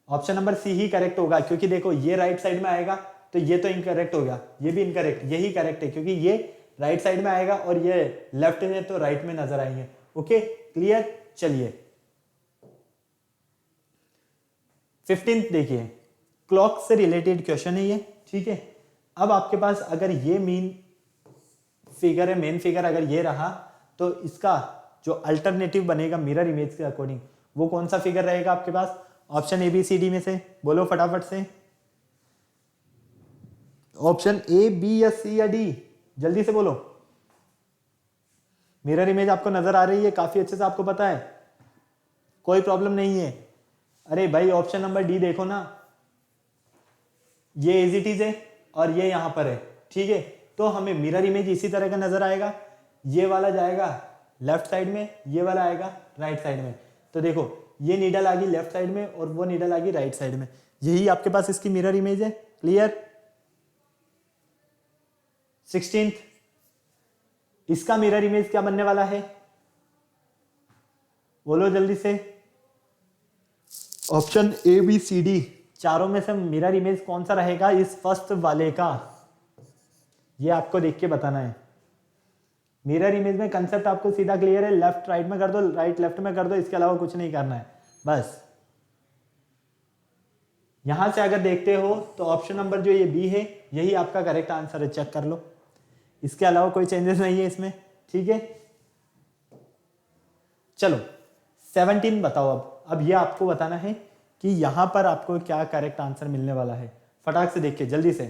Option number C ही करेक्ट होगा, क्योंकि देखो ये राइट साइड में आएगा तो ये तो इनकरेक्ट हो गया, ये भी इनकरेक्ट, यही करेक्ट है, क्योंकि ये राइट साइड में आएगा और ये लेफ्ट है तो राइट में नजर आएंगे। Okay clear. चलिए 15th देखिए, क्लॉक से रिलेटेड क्वेश्चन है ये, ठीक है। अब आपके पास अगर ये मेन फिगर है, मेन फिगर अगर ये रहा, तो इसका जो अल्टरनेटिव बनेगा मिरर इमेज के अकॉर्डिंग, वो कौन सा फिगर रहेगा आपके पास। Option A B C D में से बोलो फटाफट से। ऑप्शन ए बी या सी या डी, जल्दी से बोलो। मिरर इमेज आपको नजर आ रही है, काफी अच्छे से आपको पता है, कोई प्रॉब्लम नहीं है। अरे भाई ऑप्शन नंबर डी देखो ना, ये एज इट इज है और ये यहां पर है, ठीक है। तो हमें मिरर इमेज इसी तरह का नजर आएगा, ये वाला जाएगा लेफ्ट साइड में, ये वाला आएगा राइट साइड में। तो देखो ये नीडल आ गई लेफ्ट साइड में और वो नीडल आ गई राइट साइड में, यही आपके पास इसकी मिरर इमेज है। क्लियर। 16th, इसका मिरर इमेज क्या बनने वाला है, बोलो जल्दी से। Option A B C D चारों में से मिरर इमेज कौन सा रहेगा इस फर्स्ट वाले का, ये आपको देख के बताना है। मिरर इमेज में कंसेप्ट आपको सीधा क्लियर है, लेफ्ट राइट में कर दो, राइट लेफ्ट में कर दो, इसके अलावा कुछ नहीं करना है बस। यहां से अगर देखते हो तो ऑप्शन नंबर जो ये बी है यही आपका करेक्ट आंसर है, चेक कर लो, इसके अलावा कोई चेंजेस नहीं है इसमें, ठीक है। चलो 17 बताओ। अब ये आपको बताना है कि यहां पर आपको क्या करेक्ट आंसर मिलने वाला है, फटाक से देखिए जल्दी से।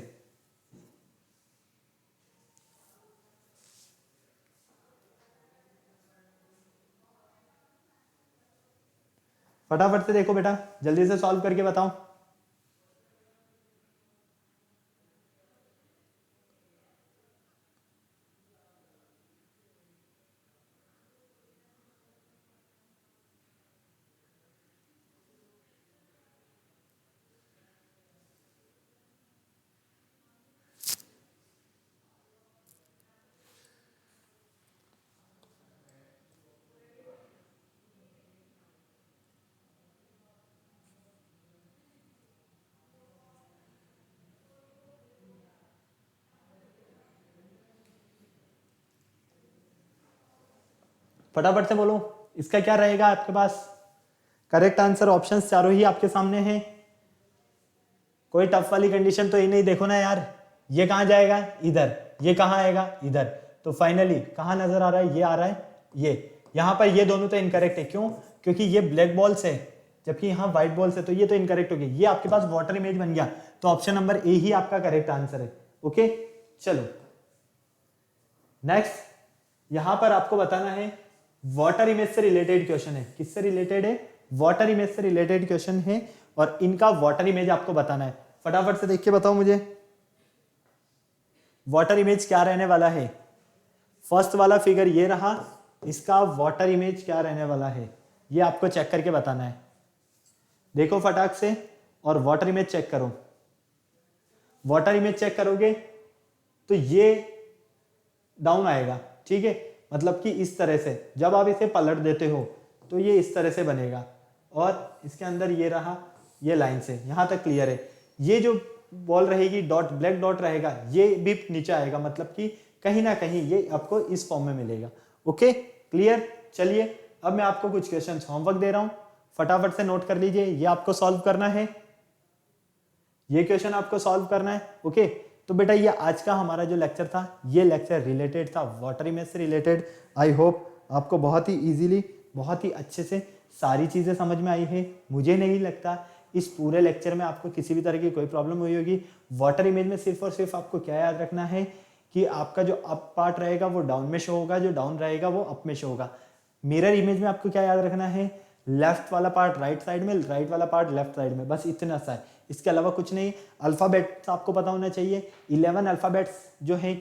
फटाफट से देखो बेटा, जल्दी से सॉल्व करके बताओ। फटाफट से बोलो इसका क्या रहेगा आपके पास करेक्ट आंसर। ऑप्शंस चारों ही आपके सामने हैं, कोई टफ वाली कंडीशन तो ये नहीं। देखो ना यार, ये कहां जाएगा इधर, ये कहां आएगा इधर, तो फाइनली कहां नजर आ रहा है, ये आ रहा है ये। यहां पर ये दोनों तो इनकरेक्ट है, क्यों, क्योंकि ये ब्लैक बॉल्स है जबकि यहाँ व्हाइट बॉल्स है, तो ये तो इनकरेक्ट हो गया। ये आपके पास वाटर इमेज बन गया, तो ऑप्शन नंबर ए ही आपका करेक्ट आंसर है। ओके चलो नेक्स्ट, यहां पर आपको बताना है वाटर इमेज से रिलेटेड क्वेश्चन है। किससे रिलेटेड है, वाटर इमेज से रिलेटेड क्वेश्चन है, और इनका वाटर इमेज आपको बताना है। फटाफट से देख के बताओ मुझे वाटर इमेज क्या रहने वाला है। फर्स्ट वाला फिगर ये रहा, इसका वाटर इमेज क्या रहने वाला है ये आपको चेक करके बताना है। देखो फटाक से और वाटर इमेज चेक करो। वाटर इमेज चेक करोगे तो ये डाउन आएगा, ठीक है, मतलब कि इस तरह से जब आप इसे पलट देते हो तो ये इस तरह से बनेगा, और इसके अंदर ये रहा, ये लाइन से यहाँ तक क्लियर है। ये जो बॉल रहेगी, डॉट ब्लैक डॉट रहेगा, ये भी नीचे आएगा, मतलब कि कहीं ना कहीं ये आपको इस फॉर्म में मिलेगा। Okay clear. चलिए अब मैं आपको कुछ क्वेश्चन होमवर्क दे रहा हूं, फटाफट से नोट कर लीजिए, ये आपको सॉल्व करना है, ये क्वेश्चन आपको सॉल्व करना है। ओके तो बेटा ये आज का हमारा जो लेक्चर था, ये लेक्चर रिलेटेड था वाटर इमेज से रिलेटेड। आई होप आपको बहुत ही इजीली, बहुत ही अच्छे से सारी चीज़ें समझ में आई है। मुझे नहीं लगता इस पूरे लेक्चर में आपको किसी भी तरह की कोई प्रॉब्लम हुई होगी। वाटर इमेज में सिर्फ और सिर्फ आपको क्या याद रखना है कि आपका जो अप पार्ट रहेगा वो डाउन में शो होगा, जो डाउन रहेगा वो अप में शो होगा। मिरर इमेज में आपको क्या याद रखना है, लेफ्ट वाला पार्ट राइट साइड में, राइट वाला पार्ट लेफ्ट साइड में, बस इतना सा है, इसके अलावा कुछ नहीं। अल्फ़ाबेट्स आपको पता होना चाहिए, 11 अल्फ़ाबेट्स जो है,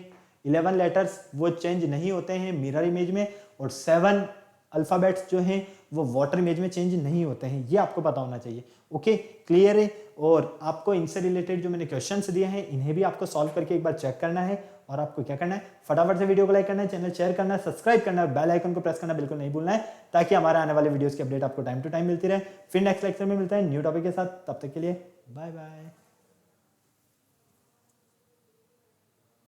11 लेटर्स वो चेंज नहीं होते हैं मिरर इमेज में, और 7 अल्फ़ाबेट्स जो हैं वो वाटर इमेज में चेंज नहीं होते हैं, ये आपको पता होना चाहिए। ओके क्लियर है। और आपको इनसे रिलेटेड जो मैंने क्वेश्चंस दिए हैं इन्हें भी आपको सॉल्व करके एक बार चेक करना है, और आपको क्या करना है, फटाफट से वीडियो को लाइक करना है, चैनल शेयर करना है, सब्सक्राइब करना है, बेल आइकन को प्रेस करना बिल्कुल नहीं भूलना है, ताकि हमारे आने वाले वीडियोस की अपडेट आपको टाइम टू टाइम मिलती रहे। फिर नेक्स्ट लेक्चर में मिलता है न्यू टॉपिक के साथ, तब तक के लिए बाय बाय।